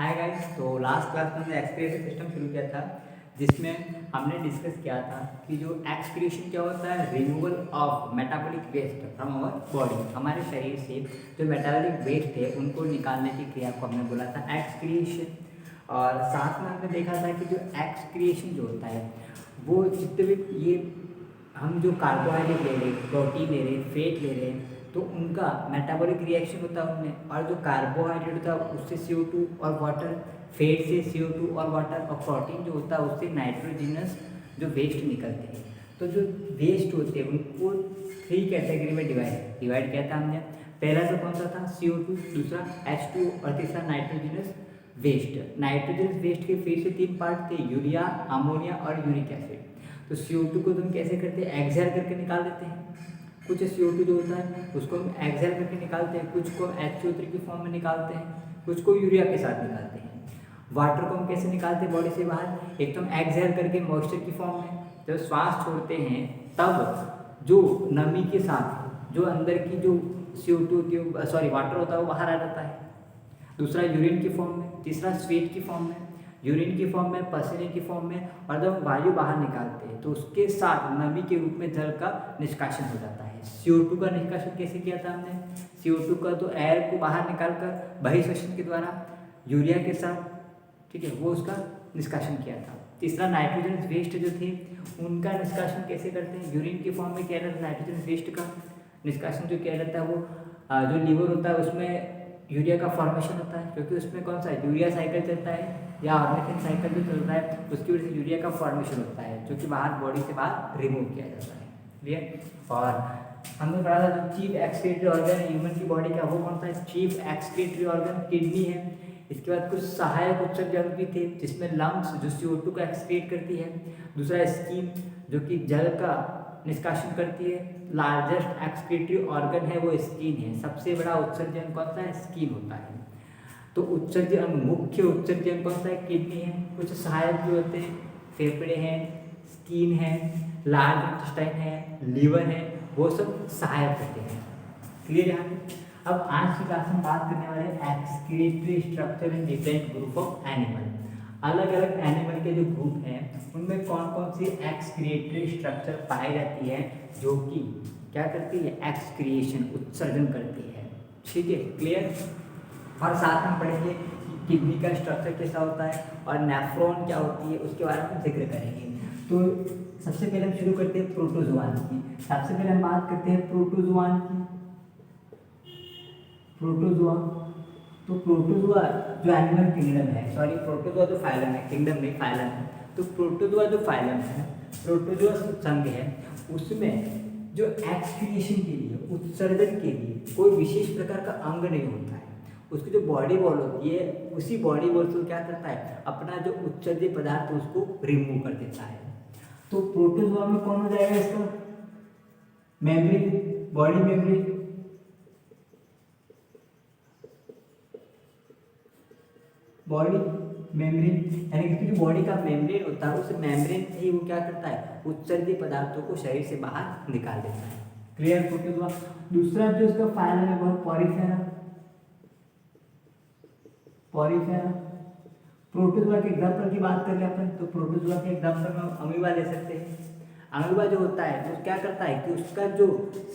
Hi guys. तो last class में हमने एक्सक्रीशन सिस्टम शुरू किया था, जिसमें हमने डिस्कस किया था कि जो एक्सक्रीशन क्या होता है, removal of metabolic waste from our body. हमारे शरीर से जो मेटाबॉलिक वेस्ट है उनको निकालने की क्रिया को हमने बोला था एक्सक्रीशन। और साथ में हमने देखा था कि जो एक्सक्रीशन जो होता है वो जितने भी ये हम जो कार्बोहाइड्रेट ले रहे हैं, प्रोटीन ले रहे हैं, फेट ले रहे हैं, तो उनका मेटाबॉलिक रिएक्शन होता है उनमें। और जो कार्बोहाइड्रेट होता है उससे CO2 और वाटर, फेट से CO2 और वाटर, और प्रोटीन जो होता है उससे नाइट्रोजनस जो वेस्ट निकलते हैं। तो जो वेस्ट होते हैं उनको 3 कैटेगरी में डिवाइड किया था हमने। पहला तो कौन सा था, CO2, दूसरा H2 और तीसरा नाइट्रोजनस वेस्ट। नाइट्रोजनस वेस्ट के फिर से 3 पार्ट थे, यूरिया, अमोनिया और यूरिक एसिड। तो CO2 को तुम कैसे करते हैं, एक्सहेल करके निकाल देते हैं। कुछ CO2 जो होता है उसको हम एक्सहेल करके निकालते हैं, कुछ को H2O3 की फॉर्म में निकालते हैं, कुछ को यूरिया के साथ निकालते हैं। वाटर को हम कैसे निकालते हैं बॉडी से बाहर, एक तो हम एक्सहेल करके मॉइस्चर की फॉर्म में, जब श्वास छोड़ते हैं तब जो नमी के साथ जो अंदर की जो CO2 की वाटर होता है वो बाहर आ जाता है। दूसरा यूरिन की फॉर्म में, तीसरा स्वेट की फॉर्म में, यूरिन की फॉर्म में, पसीने की फॉर्म में। और जब वायु बाहर निकालते हैं तो उसके साथ नमी के रूप में जल का निष्कासन हो जाता है। CO2 का निष्कासन कैसे किया था हमने, CO2 का तो एयर को बाहर निकाल कर बहिर्श्वसन के द्वारा यूरिया के साथ, ठीक है, वो उसका निष्कासन किया था। तीसरा नाइट्रोजन वेस्ट जो थे उनका निष्कासन कैसे करते हैं, यूरिन की फॉर्म में किया जाता है। नाइट्रोजन वेस्ट का निष्कासन जो किया जाता है वो जो लीवर होता है उसमें यूरिया का फॉर्मेशन होता है, क्योंकि उसमें कौन सा यूरिया साइकिल चलता है या ऑर्गेनिक साइकिल जो चलता है, उसकी वजह से यूरिया का फॉर्मेशन होता है जो कि बाहर बॉडी से बाहर रिमूव किया जाता है। क्लियर। और हमने पढ़ा था जो चीफ एक्सक्रीटरी ऑर्गन है ह्यूमन की बॉडी का, वो कौन सा है, चीफ एक्सक्रीटरी ऑर्गन किडनी है। इसके बाद कुछ सहायक उत्सर्जक भी थे, जिसमें लंग्स जो CO2 का एक्सक्रीट करती है, दूसरा स्कीन जो कि जल का निष्कासन करती है। लार्जेस्ट एक्सक्रीटरी ऑर्गन है वो स्किन है, सबसे बड़ा उत्सर्जन कौन सा है, स्किन होता है। तो उत्सर्जन, मुख्य उत्सर्जन कौन सा है, किडनी है। कुछ सहायक जो होते हैं, फेफड़े हैं, स्किन है, लार्ज इंटेस्टाइन है, लीवर है, वो सब सहायक होते हैं। क्लियर यहाँ पे। अब आज की क्लास में बात करने वाले excretory structure in different group of animal. अलग अलग एनिमल के जो ग्रुप हैं उनमें कौन कौन सी एक्सक्रीटरी स्ट्रक्चर पाई जाती है जो कि क्या करती है, एक्सक्रिएशन, उत्सर्जन करती है। ठीक है, क्लियर। और साथ में पढ़ेंगे कि किडनी का स्ट्रक्चर कैसा होता है और नेफ्रॉन क्या होती है, उसके बारे में जिक्र करेंगे। तो सबसे पहले हम शुरू करते हैं प्रोटोजोआन की। सबसे पहले हम बात करते हैं प्रोटोजोआन की। प्रोटोजोआ, तो प्रोटोजोआ जो एनिमल किंगडम है, सॉरी प्रोटोजोआ जो फाइलम है, किंगडम नहीं फाइलम है। तो प्रोटोजोआ जो फाइलम है, प्रोटोजोआ संघ है, उसमें जो एक्सक्रिएशन के लिए, उत्सर्जन के लिए कोई विशेष प्रकार का अंग नहीं होता है। उसकी जो बॉडी वॉल होती है, उसी बॉडी वॉल से क्या करता है, अपना जो उत्सर्जित पदार्थ उसको रिमूव कर देता है। तो प्रोटोजोआ में कौन हो जाएगा इसका, membrane, body membrane, body membrane, यानी कि जो बॉडी का मेम्ब्रेन होता है उस मेम्ब्रेन से ही वो क्या करता है, उत्सर्जित पदार्थों को शरीर से बाहर निकाल देता है। Clear protozoa. दूसरा जो उसका फाइलम है वो पॉरीफेरा। पॉरीफेरा। प्रोटोजोआ के एग्जांपल की बात करें अपन, तो प्रोटोजोआ के एग्जांपल में अमीबा ले सकते हैं। अमीबा जो होता है वो क्या करता है कि उसका जो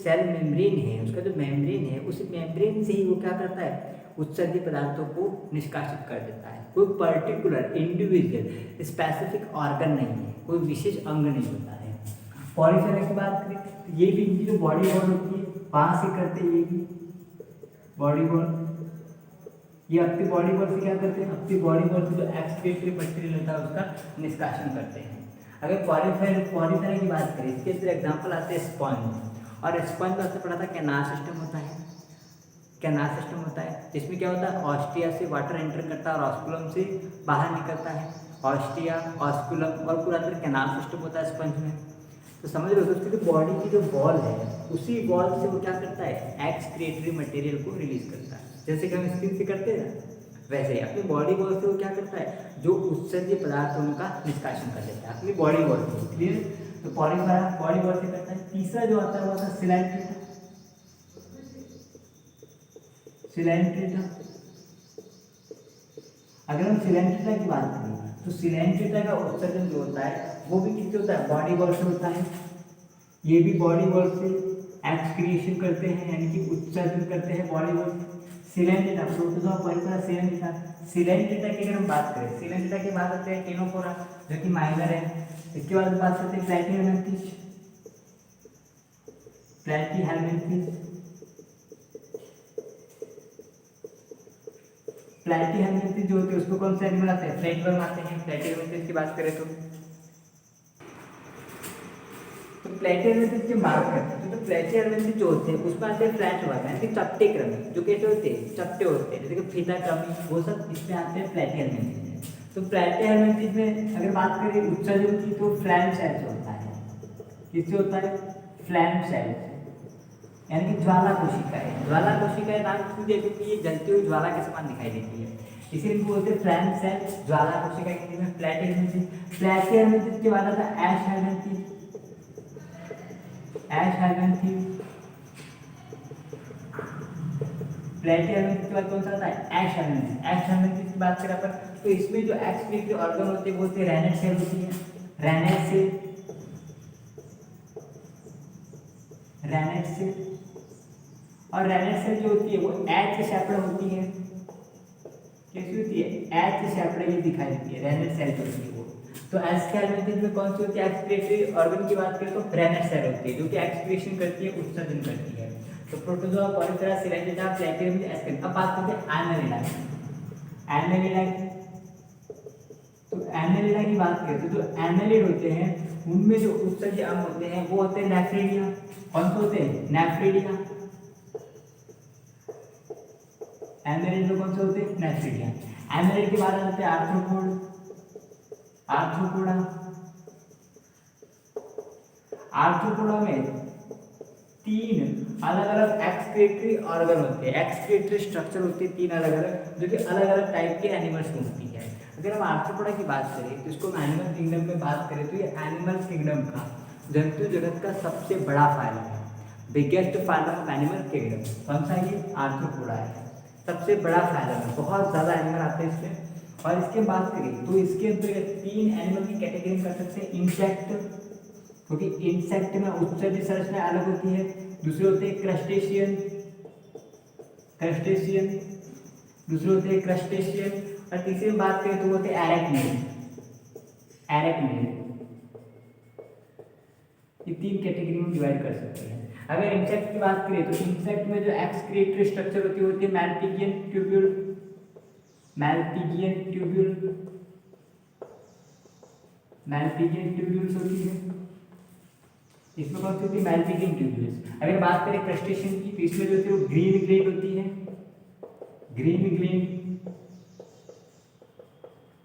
सेल मेम्ब्रेन है, उसका जो मेम्ब्रेन है, उस मेम्ब्रेन से ही वो क्या करता है, उत्सर्जित पदार्थों को निष्कासित कर देता है। कोई पर्टिकुलर इंडिविजुअल स्पेसिफिक ऑर्गन नहीं है, कोई विशेष अंग नहीं होता है। पॉलीफेरा की बात करें तो ये भी इनकी जो बॉडी वॉल होती है वहाँ से करते हैं, ये भी बॉडी वॉल, ये अपनी बॉडी वॉल से क्या करते हैं, अपनी बॉडी वॉल से जो एक्सक्रीटरी मटेरियल होता है उसका निष्कासन करते हैं। अगर पॉलीफेरा की बात करें, इसके अंदर एग्जाम्पल आते हैं स्पंज। और स्पंज आपसे पढ़ा था कैनाल सिस्टम होता है, कैनाल सिस्टम होता है जिसमें क्या होता है, ऑस्टिया से वाटर एंटर करता है और ऑस्कुलम से बाहर निकलता है। ऑस्टिया, ऑस्कुलम और पूरा अंदर कैनाल सिस्टम होता है स्पंज में। तो समझ रहे हो, उसकी जो बॉडी की जो बॉल है उसी बॉल से वो क्या करता है, एक्सक्रीटरी मटेरियल को रिलीज करता है। जैसे कि हम स्किन से करते हैं ना, वैसे ही अपनी बॉडी बॉल से वो क्या करता है, जो उत्सर्जित पदार्थ उनका निष्कासन कर देता है अपनी बॉडी बॉल से। क्लियर। तो पॉलीफेरा बॉडी बॉल से करता है। तीसरा जो आता है वो आता है सिलेंट्रेटा। सिलेंट्रेटा अगर हम सिलेंड्रिटा की बात करें तो सिलेंड्रिटा का उत्सर्जन जो होता है वो भी किससे होता है, बॉडी वॉल से होता है। ये भी बॉडी वॉल से एक्सक्रिएशन करते हैं, यानी कि उत्सर्जन करते हैं बॉडी वॉल से। सिलेंड्रिटा, प्रोटोजोआ पॉलीफेरा सिलेंड्रिटा। सिलेंड्रिटा की अगर हम बात करें, सिलेंड्रिटा के बाद आते हैं टेनोफोरा जो कि माइनर है। इसके बाद बात करते हैं प्लैटीहेल्मिन्थेस। प्लैटीहेल्मिन्थेस प्लैटीहेल्मिन्थेस जो होते हैं उसको कौन से एनिमल आते हैं, फ्लैटवर्म आते हैं। प्लैटीहेल्मिन्थेस की बात करें तो प्लैटीहेल्मिन्थेस की बात करते हैं तो प्लैटीहेल्मिन्थेस जो होते हैं उसमें आते हैं फ्लैट वर्म, यानी कि चपटे क्रमी, जो कैसे होते हैं, चपटे होते हैं, जैसे कि फीता क्रमी, वो सब इसमें आते हैं प्लैटीहेल्मिन्थेस में। तो प्लैटीहेल्मिन्थेस में अगर बात करें उत्सर्जन की तो फ्लैम सेल से होता है। किससे होता है, फ्लैम सेल से, यानी कि ज्वाला कोशिकाएं। ज्वाला कोशिकाएं नाम क्यों दिया, क्योंकि ये जलती हुई ज्वाला के समान दिखाई देती है, इसीलिए इनको बोलते हैं फ्लैम सेल, ज्वाला कोशिकाएं। हिंदी में प्लैटीहेल्मिन्थेस। प्लैटीहेल्मिन्थेस के बाद आता है एशहेल्मिन्थेस। एशहेल्मिन्थेस प्लैटीहेल्मिन्थेस के बाद कौन सा आता है, एशहेल्मिन्थेस। एशहेल्मिन्थेस की बात करें अपन तो इसमें जो एक्सक्रीटरी ऑर्गन होते हैं वो होते हैं रेनेट सेल होती है। रेनेट सेल, रेनेट सेल, और रेनेट सेल जो होती है वो एच शेप्ड होती है। कैसी होती है, एच शेप्ड ये दिखाई देती है, रेनेट सेल जो होती है वो। तो एशहेल्मिन्थेस में कौन सी होती है, एक्सक्रीटरी ऑर्गन की बात करें तो रेनेट सेल होती है, जो कि एक्सक्रीशन करती है, उत्सर्जन करती है। तो प्रोटोजोआ पॉलीफेरा सिलेंड्रिटा प्लैटीहेल्मिन्थेस एस्केन। अब बात करते हैं एनालिडा की। एनालिडा की, तो एनालिडा की बात करें तो जो एनालिड होते हैं उनमें जो उत्सर्जी अंग होते हैं वो होते हैं नेफ्रिडिया। कौन से होते हैं, नेफ्रिडिया। एनालिड में कौन से होते हैं, नेफ्रिडिया। एनालिड के बाद आते हैं आर्थ्रोपोड। आर्थ्रोपोडा, आर्थ्रोपोडा में 3 अलग अलग एक्सक्रीटरी ऑर्गन होते हैं, एक्सक्रीटरी स्ट्रक्चर होती है 3 अलग अलग, जो कि अलग अलग टाइप के एनिमल्स में होती है। अगर हम आर्थ्रोपोडा की बात करें तो इसको एनिमल किंगडम में बात करें तो ये एनिमल किंगडम का, जंतु जगत का सबसे बड़ा फाइलम है, biggest phylum of animal kingdom. कौन सा, ये आर्थ्रोपोडा है, सबसे बड़ा फाइलम है, बहुत ज़्यादा एनिमल आते हैं इसमें। और इसके बात करें तो इसके अंतर्गत 3 एनिमल की कैटेगरी कर सकते हैं। इंसेक्ट, क्योंकि इंसेक्ट में उत्सर्जित संरचना अलग होती है। दूसरे होते हैं क्रस्टेशियन, क्रस्टेशियन, दूसरे होते हैं क्रस्टेशियन, और तीसरी बात करें तो होते हैं एरेक्निड, एरेक्निड। ये 3 कैटेगरी में डिवाइड कर सकते हैं। अगर इंसेक्ट की बात करें तो इंसेक्ट में जो एक्सक्रीटरी स्ट्रक्चर होती है मैल्पिगियन ट्यूब्यूल, मैल्पिगियन ट्यूब्यूल, मैल्पिगियन ट्यूब्यूल्स होती है। इसमें कौन सी होती है, मैल्पिगियन ट्यूब्यूल्स। अगर बात करें क्रस्टेशियन की तो इसमें जो होती है वो ग्रीन ग्लेड होती है, ग्रीन ग्लेड,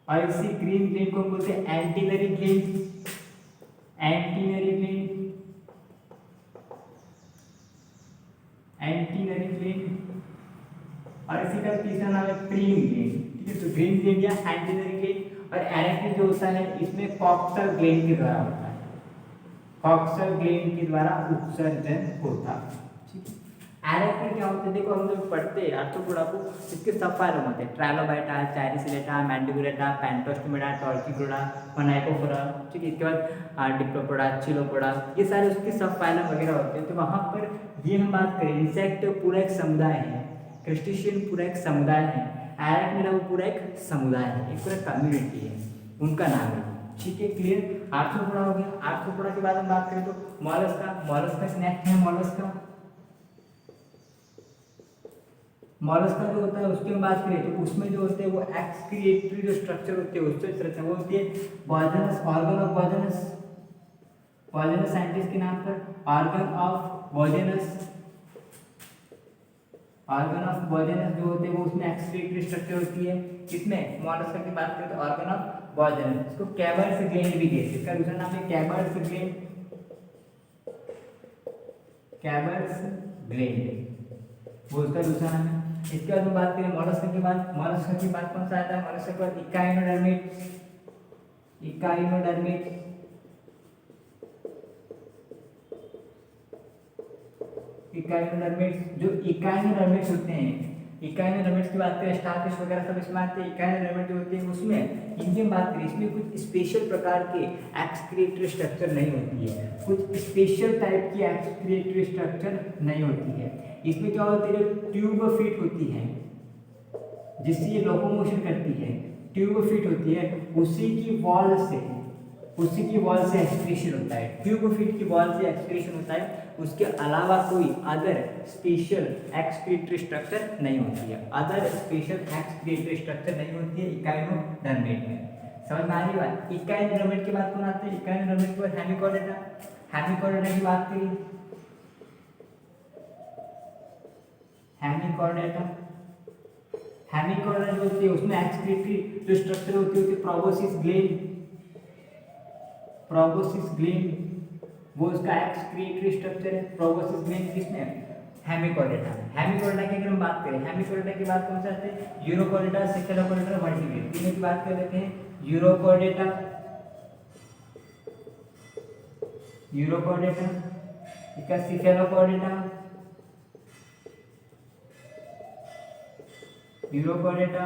और इसी ग्रीन ग्लेड को हम बोलते हैं एंटीनरी ग्लेड, एंटीनरी ग्लेड, एंटीनरी ग्लेड, और इसी का तीसरा नाम है प्रीम ग्लेड। ठीक है, तो ग्रीन ग्लेड या एंटीनरी ग्लेड। और एरेक्निड जो होता है इसमें कॉक्सल ग्लैंड के द्वारा होता है, कॉक्सल ग्लैंड के द्वारा उत्सर्जन होता है। ठीक है, एरेक्निड क्या होता है, देखो हम लोग पढ़ते हैं आर्थ्रोपोडा को, इसके सब फाइलम होते हैं, ट्राइलोबाइटा, चाइरिसिलेटा, मैंडिबुलेटा, पैंटोस्टोमेटा, टॉर्टिकोडा, मोनाइकोफोरा। ठीक है, इसके बाद डिप्लोपोडा, चिलोपोडा, ये सारे उसके सब फाइलम वगैरह होते हैं। तो वहाँ पर ये हम बात करें, इंसेक्ट पूरा एक समुदाय है, क्रस्टेशियन पूरा एक समुदाय है, एरेक्निड वो पूरा एक समुदाय है, एक पूरा कम्युनिटी है, उनका नाम है। ठीक है, क्लियर। आर्थ्रोपोडा हो गया। आर्थ्रोपोडा के बाद हम बात करें तो मॉलस्का, मॉलस्का स्नेक है, मॉलस्का, मॉलस्का जो होता है उसकी हम बात करें तो उसमें जो होते हैं वो एक्सक्रिएटरी जो स्ट्रक्चर होते हैं उससे स्ट्रक्चर वो होती है poisonous, organ of poisonous, poisonous scientist के नाम पर, organ of poisonous, organ of poisonous जो होते हैं वो उसमें एक्सक्रीटरी स्ट्रक्चर होती है। इसमें मॉलस्का की बात करें तो ऑर्गन ऑफ पॉइजनस, इसको कैबर्स ग्लैंड भी कहते हैं, इसका दूसरा नाम है कैबर्स ग्लैंड, कैबर्स ग्लैंड वो उसका दूसरा नाम है। इसके बाद हम बात करें मॉलस्का की बात, मॉलस्का की बात कौन सा आता है, मॉलस्का के बाद इकाइनोडर्मिट, इकाइनोडर्मिट, इकाइनोडर्मिट्स, जो इकाइनोडर्मिट्स होते हैं इकाई यूनिट की बात करें, स्टारफिश वगैरह सब इसमें आते हैं। इकाई यूनिट जो होती है उसमें इनकी बात करें, इसमें कुछ स्पेशल प्रकार के एक्सक्रीटरी स्ट्रक्चर नहीं होती है, कुछ स्पेशल टाइप की एक्सक्रीटरी स्ट्रक्चर नहीं होती है। इसमें क्या होती है, ट्यूब फिट होती है जिससे ये लोकोमोशन करती है, ट्यूब फिट होती है, उसी की वॉल से एक्सक्रीशन होता है, ट्यूब फिट की वॉल से एक्सक्रीशन होता है। उसके अलावा कोई अदर स्पेशल एक्सक्रीटरी स्ट्रक्चर नहीं होती है, अदर स्पेशल एक्सक्रीटरी स्ट्रक्चर नहीं होती है इकाइनोडर्मेट में। समझ में आ रही बात। इकाइनोडर्मेट की बात कौन आते हैं, इकाइनोडर्मेट के बाद हेमिकोडेटा, हेमिकोडेटा की बात करिए, हेमिकोडेटा, हेमिकोडेटा जो होती है उसमें एक्सक्रीटरी जो स्ट्रक्चर होती है प्रोबोसिस ग्लैंड, प्रोबोसिस ग्लैंड वो उसका एक्सक्रीटरी स्ट्रक्चर है। प्रोबोसिस ग्लैंड किसमें, हेमिकोडेटा में। हेमिकोडेटा की अगर हम बात करें, हेमिकोडेटा की बात कौन से आते हैं, यूरोकोडेटा, सेफेलोकोडेटा, वर्टिब्रेट, तीनों की बात कर लेते हैं। यूरोकोडेटा, यूरोकोडेटा, इसका सेफेलोकोडेटा, यूरोकोडेटा,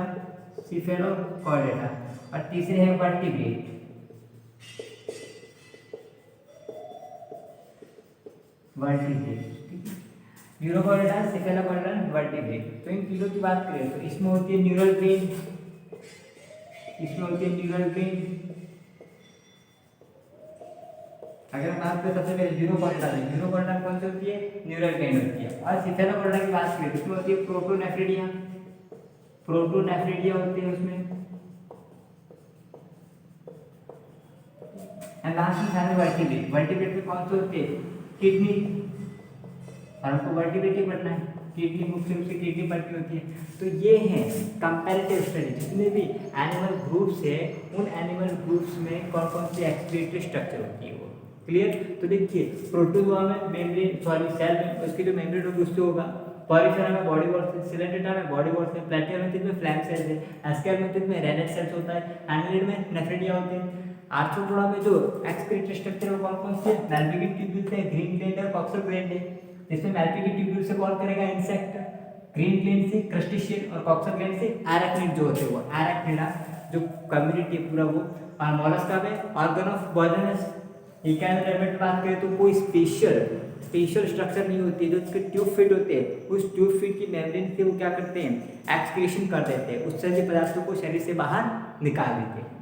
सेफेलोकोडेटा, और तीसरे है वर्टिब्रेट, वर्टिब्रेट, यूरोकोडेटा, सेफेलोकोडेटा, वर्टिब्रेट। तो इन तीनों की बात करें तो इसमें होती है न्यूरल वेन, इसमें होती है न्यूरल वेन। अगर हम बात करें सबसे पहले यूरोकोडेटा में, यूरोकोडेटा कौन सी होती है, न्यूरल वेन होती है। और सेफेलोकोडेटा की बात करें इसमें होती है प्रोटोनेफ्रिडिया, प्रोटोनेफ्रिडिया होती है उसमें। एंड लास्ट में वर्टिब्रेट, वर्टिब्रेट में कौन सी होती है, किडनी, और हमको वर्टिब्रेट ही पढ़ना है, किडनी मुख्य रूप से किडनी पढ़नी होती है। तो ये है कंपैरेटिव स्टडी, जितने भी एनिमल ग्रुप्स है उन एनिमल ग्रुप्स में कौन कौन सी एक्सक्रीटरी स्ट्रक्चर होती है वो। क्लियर। तो देखिए प्रोटोजोआ में मेम्ब्रेन, सॉरी सेल में उसकी जो मेम्ब्रेन होगी उससे होगा, पॉलीफेरा में बॉडी वॉल से, सिलेंड्रेटा में बॉडी वॉल से, प्लैटियलमेंथिस में फ्लैंक सेल्स है, एस्केलमेंथिस में रेनेट सेल्स होता है, एनालिड में नेफ्रिडिया होते हैं। आर्थ्रोपोडा में जो एक्सक्रीटरी स्ट्रक्चर है वो कौन कौन से, मैल्पिगिन ट्यूब्यूल्स है, ग्रीन ग्लैंड है, कॉक्सल ग्लैंड है। इसमें मैल्पिगिन ट्यूब्यूल से कॉल करेगा इंसेक्ट, ग्रीन ग्लैंड से क्रस्टेशियन, और कॉक्सल ग्लैंड से एराक्निड जो होते हैं वो एराक्निडा जो कम्युनिटी पूरा वो। और मोलस्का में ऑर्गन ऑफ पॉइजनस। इकाइनोडर्मेट में बात करें तो कोई स्पेशल स्ट्रक्चर नहीं होती है, जो उसके ट्यूब फिट होते हैं उस ट्यूब फिट की मेम्ब्रेन से वो क्या करते हैं, एक्सक्रीशन कर देते हैं, उत्सर्जित पदार्थों को शरीर से बाहर निकाल देते हैं।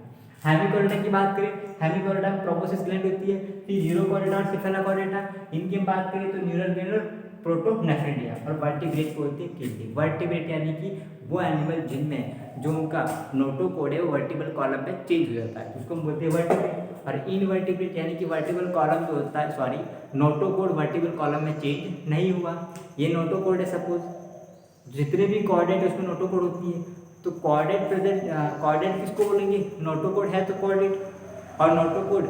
हेमिकोडेटा की बात करें, हेमिकोडेटा में प्रोबोसिस ग्लैंड होती है। फिर यूरोकोडेटा और सेफेलोकोडेटा, इनकी हम बात करें तो न्यूरल ग्लैंड और प्रोटोनेफ्रिडिया, और वर्टिब्रेट को होती है किडनी। वर्टिब्रेट यानी कि वो एनिमल जिनमें जो उनका नोटोकोड है वो वर्टिबल कॉलम में चेंज हो जाता है उसको हम बोलते हैं वर्टिब्रेट। और इनवर्टिब्रेट यानी कि वर्टिबल कॉलम जो होता है, सॉरी नोटोकोड वर्टिबल कॉलम में चेंज नहीं हुआ। ये नोटोकोड है, सपोज जितने भी कॉर्डेट है उसमें नोटोकोड होती है, तो कॉर्डेट प्रेजेंट, कॉर्डेट किसको बोलेंगे, नोटोकोड है तो कॉर्डेट, और नोटोकोड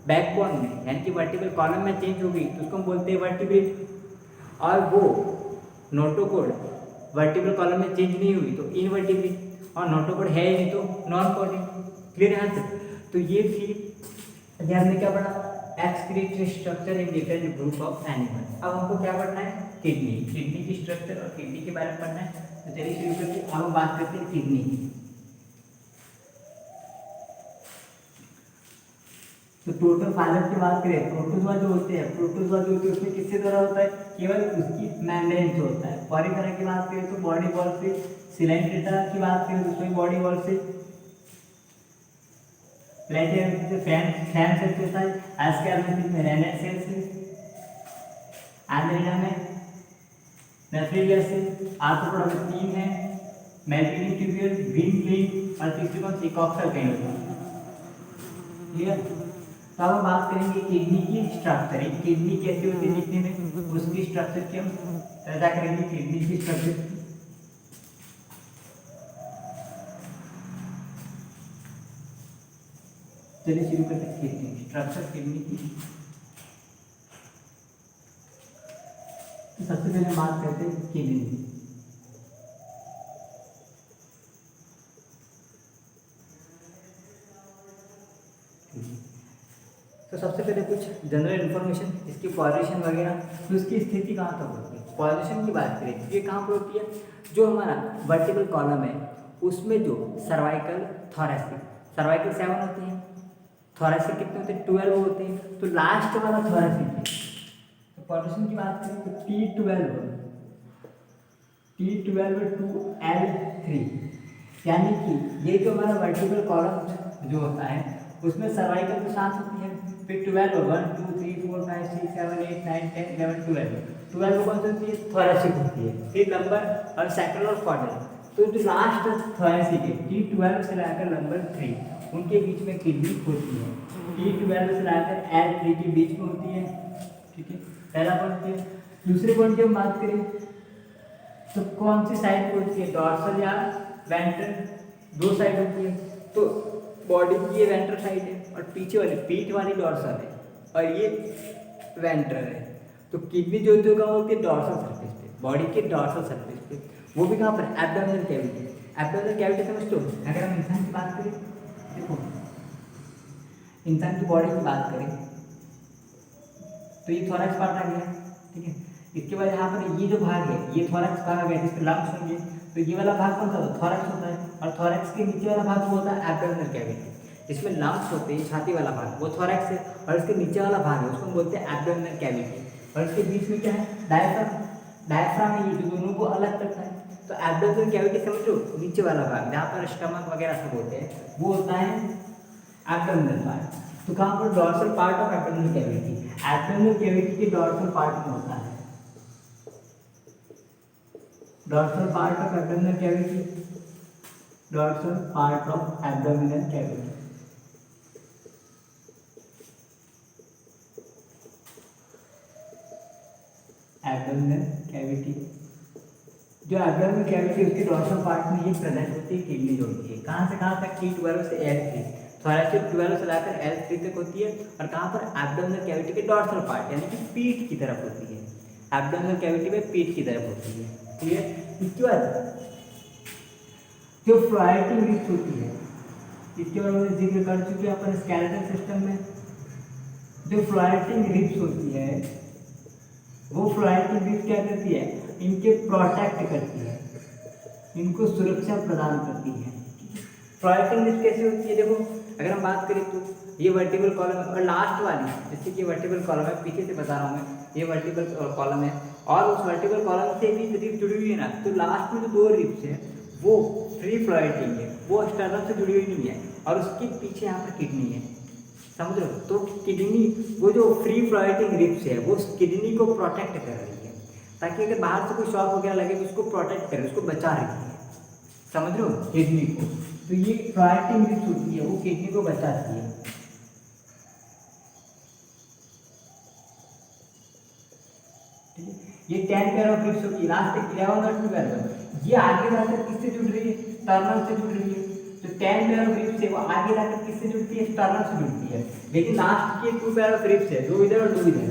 बैकबोन में यानी कि वर्टिबल कॉलम में चेंज हो गई तो उसको हम बोलते हैं वर्टिब्रेट। और वो नोटोकोड वर्टिबल कॉलम में चेंज नहीं हुई तो इनवर्टिब्रेट, और नोटोकोड है ही नहीं तो नॉन कॉर्डेट। क्लियर है आंसर। तो ये थी, ये हमने क्या पढ़ा, excretory structure in different group of animal. अब हमको क्या पढ़ना है, किडनी, किडनी की स्ट्रक्चर और किडनी के बारे में पढ़ना है। तो चलिए शुरू करते हैं। अब हम बात करते हैं किडनी की। तो टोटल फाइलम की बात करें, प्रोटोजोआ जो होते हैं, प्रोटोजोआ जो होते हैं उसमें किससे द्वारा होता है, केवल उसकी मेम्ब्रेन से होता है। पॉलीफेरा की बात करें तो बॉडी वॉल से, सिलेंड्रेटा की बात करें तो उसमें बॉडी वॉल से, प्लैटियलमेंथिस में फ्लैम सेल्स होता है, एस्केलमेंथिस में रेनेट सेल्स है, एनालिडा में नेफ्रिडिया से, आर्थ्रोपोडा में 3 है, मैल्पिगिन ट्यूब्यूल, ग्रीन ग्लैंड, और तीसरी कौन सी, कॉक्सल ग्लैंड होता है। क्लियर। तो अब हम बात करेंगे किडनी की स्ट्रक्चर, किडनी कैसे होती है दिखने में, उसकी स्ट्रक्चर की हम चर्चा करेंगे, किडनी की स्ट्रक्चर। चलिए शुरू करते हैं किडनी स्ट्रक्चर, किडनी की। तो सबसे पहले बात करते हैं किडनी। तो सबसे पहले कुछ जनरल इन्फॉर्मेशन, इसकी पोजीशन वगैरह, तो इसकी स्थिति कहाँ तक होती है। पोजीशन की बात करें तो ये कहाँ पर होती है, जो हमारा वर्टिकल कॉलम है उसमें जो सर्वाइकल थोरेसिक, सर्वाइकल 7 होते हैं, थोरेसिक कितने होते हैं 12 होते हैं, तो लास्ट वाला थोरेसिक है। तो पोजीशन की बात करें तो T12 टू L3, यानी कि ये जो हमारा वर्टिकल कॉलम जो होता है उसमें सर्वाइकल तो 7 होती है, फिर 12 1 2 3 4 5 6 7 8 9 10 11 12 कौन सी होती है, थोरेसिक होती है, फिर नंबर और सैक्रल और कॉर्डल। तो जो लास्ट थोरेसिक है T12 से लेकर नंबर 3 उनके बीच में किडनी होती है, T12 से लेकर L3 के बीच में होती है, ठीक है, पहला पॉइंट है। दूसरे पॉइंट की हम बात करें तो कौन सी साइड को होती है, डॉर्सल या वेंट्रल, दो साइड होती है, तो बॉडी की ये वेंट्रल साइड है और पीछे वाली पीठ वाली डॉर्सल है और ये वेंट्रल है। तो किडनी जो होती है कहाँ होती है, डॉर्सल सरफेस पे, बॉडी के डॉर्सल सरफेस पे, वो भी कहाँ पर, एब्डोमिनल कैविटी। एब्डोमिनल कैविटी समझते हो, अगर हम इंसान की बात करें, देखो इंसान की बॉडी की बात करें तो ये थोरैक्स पार्ट आ गया, ठीक है, इसके बाद यहाँ पर ये जो भाग है ये थोरैक्स भाग है जिसपे लंग्स होंगे, तो ये वाला भाग कौन सा होता है, थोरैक्स होता है, और थोरैक्स के नीचे वाला भाग वो होता है एब्डोमिनल कैविटी, जिसमें लंग्स होते हैं, छाती वाला भाग वो थोरैक्स है, और इसके नीचे वाला भाग है उसको हम बोलते हैं एब्डोमिनल कैविटी, और इसके बीच में क्या है, डायफ्राम। डायफ्राम है ये जो दोनों को अलग करता है। तो एब्डोमिनल कैविटी समझो, नीचे वाला भाग जहाँ पर स्टमक वगैरह सब होते हैं वो होता है एब्डोमिनल पार्ट। तो कहाँ पर, dorsal part of abdominal cavity, abdominal cavity के डॉर्सल पार्ट में होता है, dorsal part of abdominal cavity, dorsal part of abdominal cavity. Abdominal cavity, जो एब्डोमिनल कैविटी उसके डॉर्सल पार्ट में ये प्रेजेंट होती है, किडनी जो होती है, कहाँ से कहाँ तक, T12 से L3, थोरैसिक 12 से लेकर L3 तक होती है, और कहाँ पर, एब्डोमिनल कैविटी के डॉर्सल पार्ट यानी कि पीठ की तरफ होती है, एब्डोमिनल कैविटी में पीठ की तरफ होती है, क्लियर। इसके बाद जो फ्लोएटिंग रिब्स होती है, इसके बारे में जिक्र कर चुके हैं अपन स्केलेटल सिस्टम में, जो फ्लोएटिंग रिब्स होती है वो फ्लोएटिंग रिब्स क्या करती है, इनके प्रोटेक्ट करती है, इनको सुरक्षा प्रदान करती है। फ्लोएटिंग रिब्स कैसे होती है, देखो अगर हम बात करें तो ये वर्टिकल कॉलम है, और लास्ट वाली जैसे कि वर्टिकल कॉलम है, पीछे से बता रहा हूँ मैं, ये वर्टिकल कॉलम है और उस वर्टिकल कॉलम से भी रिब्स जुड़ी हुई है ना, तो लास्ट में जो दो रिब्स है वो फ्री फ्लोएटिंग है, वो स्टर्नम से जुड़ी हुई नहीं है, और उसके पीछे यहाँ पर किडनी है, समझ रहे हो। तो किडनी, वो जो फ्री फ्लोएटिंग रिब्स है वो किडनी को प्रोटेक्ट कर रही है, ताकि अगर बाहर से कोई शॉक वगैरह लगे तो उसको प्रोटेक्ट करे, उसको बचा रही है, समझ रहे हो, किडनी को। तो ये फ्लोएटिंग रिब्स होती है वो किडनी को बचाती है। ये 10 पेयर ऑफ रिब्स होती है, लास्ट 11 और 12, ये आगे जाकर किससे जुड़ रही है, स्टर्नम से जुड़ रही है। तो 10 पेयर ऑफ रिब्स है वो आगे जाकर किससे जुड़ती है, स्टर्नम से जुड़ती है, लेकिन लास्ट के 2 पेयर ऑफ रिब्स है, दो इधर और दो इधर,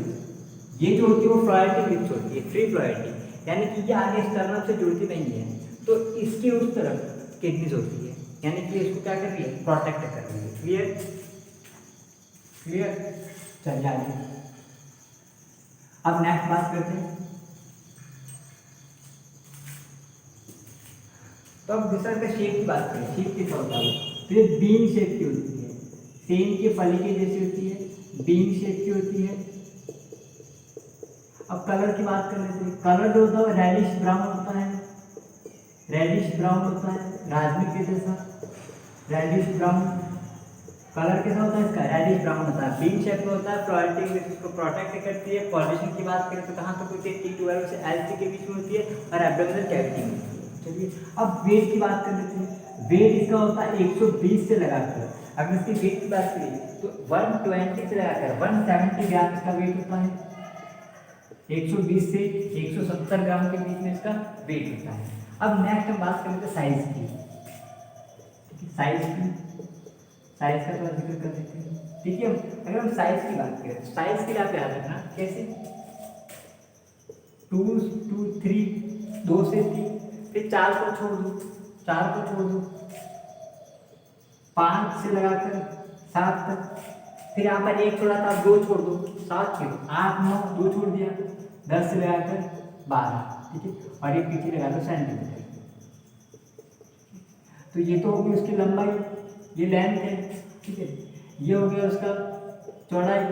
ये जो होती है वो फ्लोएटिंग रिब्स होती है, फ्री फ्लोएटिंग, यानी कि ये आगे स्टर्नम से जुड़ती नहीं है, तो इसकी उस तरफ किडनीज होती है, यानी कि इसको क्या कर रही है, प्रोटेक्ट कर रही है, क्लियर क्लियर। चलिए आगे, अब नेक्स्ट बात करते हैं। तो अब दूसरा का शेप की बात करें, शेप कैसा होता है, तो ये बीन शेप की होती है, सेम के फली के जैसी होती है, बीन शेप की होती है। अब कलर की बात कर लेते हैं, कलर जो होता है रेडिश ब्राउन होता है, रेडिश ब्राउन होता है, राजमी के जैसा रेडिश ब्राउन कलर कैसा होता है इसका, रेडिश ब्राउन होता है, बीन शेप में होता है, फ्लोएटिंग इसको प्रोटेक्ट करती है। पोजीशन की बात करें तो कहाँ तक होती है, T12 से L3 के बीच में होती है और एब्डोमिनल कैविटी में होती है। चलिए अब वेट की बात कर लेते हैं, वेट इसका होता है 120 से लगाकर, अगर इसकी वेट की बात करें तो 120 से लगाकर 170 ग्राम इसका वेट होता है, 120 से 170 ग्राम के बीच में इसका वेट होता है। अब नेक्स्ट हम बात करेंगे साइज की, साइज का थोड़ा जिक्र कर देते हैं, ठीक है। अगर हम साइज की बात करें, साइज के लिए आप याद रखना कैसे, 2 2 3 2 से 3, फिर 4 को छोड़ दो, 4 को छोड़ दो, 5 से लगाकर 7 तक, फिर यहाँ पर 1 छोड़ा था, 2 छोड़ दो, 7 किलो, 8 9 2 छोड़ दिया, 10 से लगाकर 12, ठीक है, और ये पीछे लगा दो सेंटीमीटर। तो ये तो होगी उसकी लंबाई, ये लेंथ है, ठीक है, ये हो गया उसका चौड़ाई,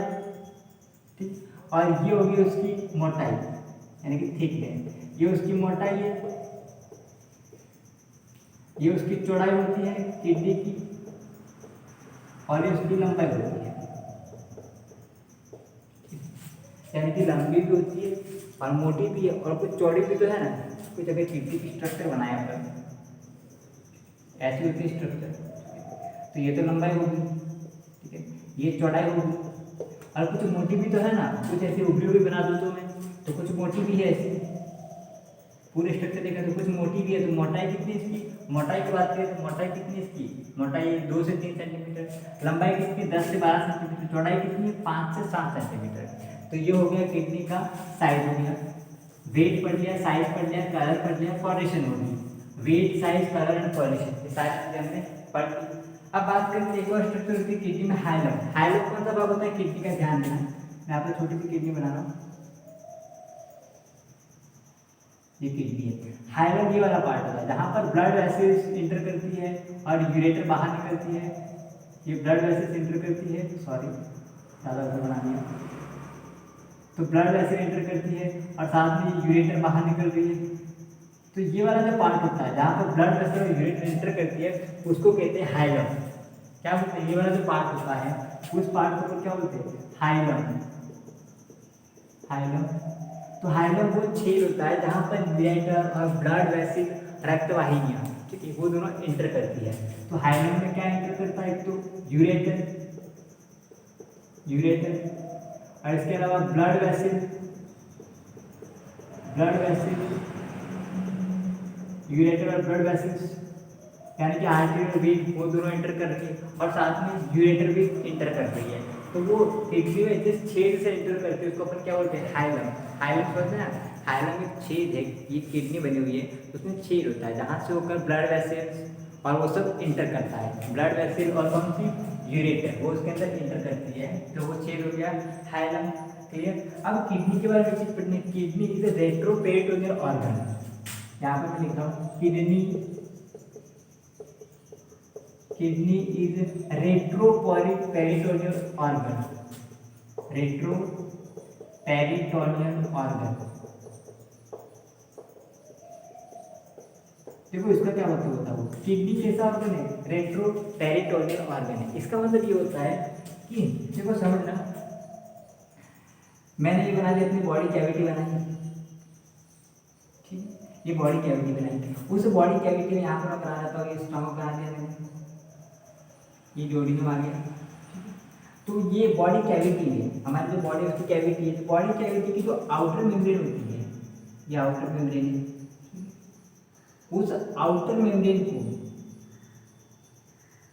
ठीक, और ये होगी उसकी मोटाई यानी कि थिकनेस। ये उसकी मोटाई है, ये उसकी चौड़ाई होती है किडनी की, और ये उसकी लंबाई होती है, यानी कि लंबी भी होती है और मोटी भी है और कुछ चौड़ी भी तो है ना। कुछ अगर किडनी की स्ट्रक्चर बनाया पर ऐसी होती है स्ट्रक्चर, तो ये तो लंबाई होगी, ठीक है, ये चौड़ाई होगी, और कुछ मोटी भी तो है ना, कुछ ऐसी उभरी हुई बना दो तो मैं, तो कुछ मोटी भी है ऐसी, पूरे स्ट्रक्चर देखा तो कुछ मोटी भी है। तो मोटाई कितनी इसकी, मोटाई की बात करें तो मोटाई कितनी इसकी, मोटाई 2 से 3 सेंटीमीटर, लंबाई कितनी 10 से 12 सेंटीमीटर, चौड़ाई कितनी 5 से 7 सेंटीमीटर। तो ये हो गया किडनी का साइज हो गया, वेट पढ़ लिया, साइज पढ़ लिया, कलर पढ़ लिया, फॉर्मेशन होगी, weight size colour and formation, ये सारी चीजें हमने पढ़ ली। अब बात करते हैं एक और स्ट्रक्चर होती है किडनी में, हाइलम। हाइलम कौन सा भाग होता है किडनी का, ध्यान देना। मैं आपको छोटी सी किडनी बना रहा हूँ, ये किडनी है। हाइलम ये वाला पार्ट होता है जहाँ पर ब्लड वेसल्स इंटर करती है और यूरेटर बाहर निकलती है। ये ब्लड वेसल्स इंटर करती है, सॉरी ज़्यादा बना दिया, तो ब्लड वेसल इंटर करती है और साथ में यूरेटर बाहर निकल रही है। तो ये वाला जो पार्ट होता है जहाँ पर ब्लड वेसल और यूरेटर इंटर करती है उसको कहते हैं हाइलम। क्या बोलते हैं, ये वाला जो पार्ट होता है उस पार्ट को क्या बोलते हैं, हाइलम। हाइलम, तो हाइलम वो छेद होता है जहाँ पर यूरेटर और ब्लड वेसल, रक्तवाहिनियाँ, ठीक है, वो दोनों इंटर करती है। तो हाइलम में क्या इंटर करता है, एक तो यूरेटर, और इसके अलावा ब्लड वेसल, यूरेटर और ब्लड वेसल्स, यानी कि आर्टरी और वेन, वो दोनों इंटर कर रही है और साथ में यूरेटर भी इंटर कर रही है। तो वो किडनी में जिस छेद से इंटर करती है उसको अपन क्या बोलते हैं, हाइलम। हाइलम समझते हैं ना, हाइलम एक छेद है, ये किडनी बनी हुई है, उसमें छेद होता है जहाँ से होकर ब्लड वेसल्स और वो सब इंटर करता है। ब्लड वेसल और कौन सी, यूरेटर, वो उसके अंदर इंटर करती है, तो वो छेद हो गया हाइलम। क्लियर। अब किडनी के बारे में चीज पढ़नी, kidney is a retroperitoneal organ. यहाँ पे मैं लिख रहा हूँ किडनी इज रेट्रोपेरिटोनियल ऑर्गन, देखो इसका क्या मतलब होता है, किडनी कैसा ऑर्गन है, रेट्रोपेरिटोनियल ऑर्गन है। इसका मतलब ये होता है कि देखो समझना, मैंने ये बना दी अपनी बॉडी कैविटी बनाई, ठीक, ये बॉडी कैविटी बनाई, उस बॉडी कैविटी में यहाँ पर मैं बना देता हूँ, ये स्टमक बना दिया मैंने, ये जोड़ियों आ गया। तो ये बॉडी कैविटी है हमारी, जो बॉडी उसकी कैविटी है, बॉडी कैविटी की जो आउटर मेम्ब्रेन होती है, ये आउटर मेम्ब्रेन है, उस आउटर मेम्ब्रेन को,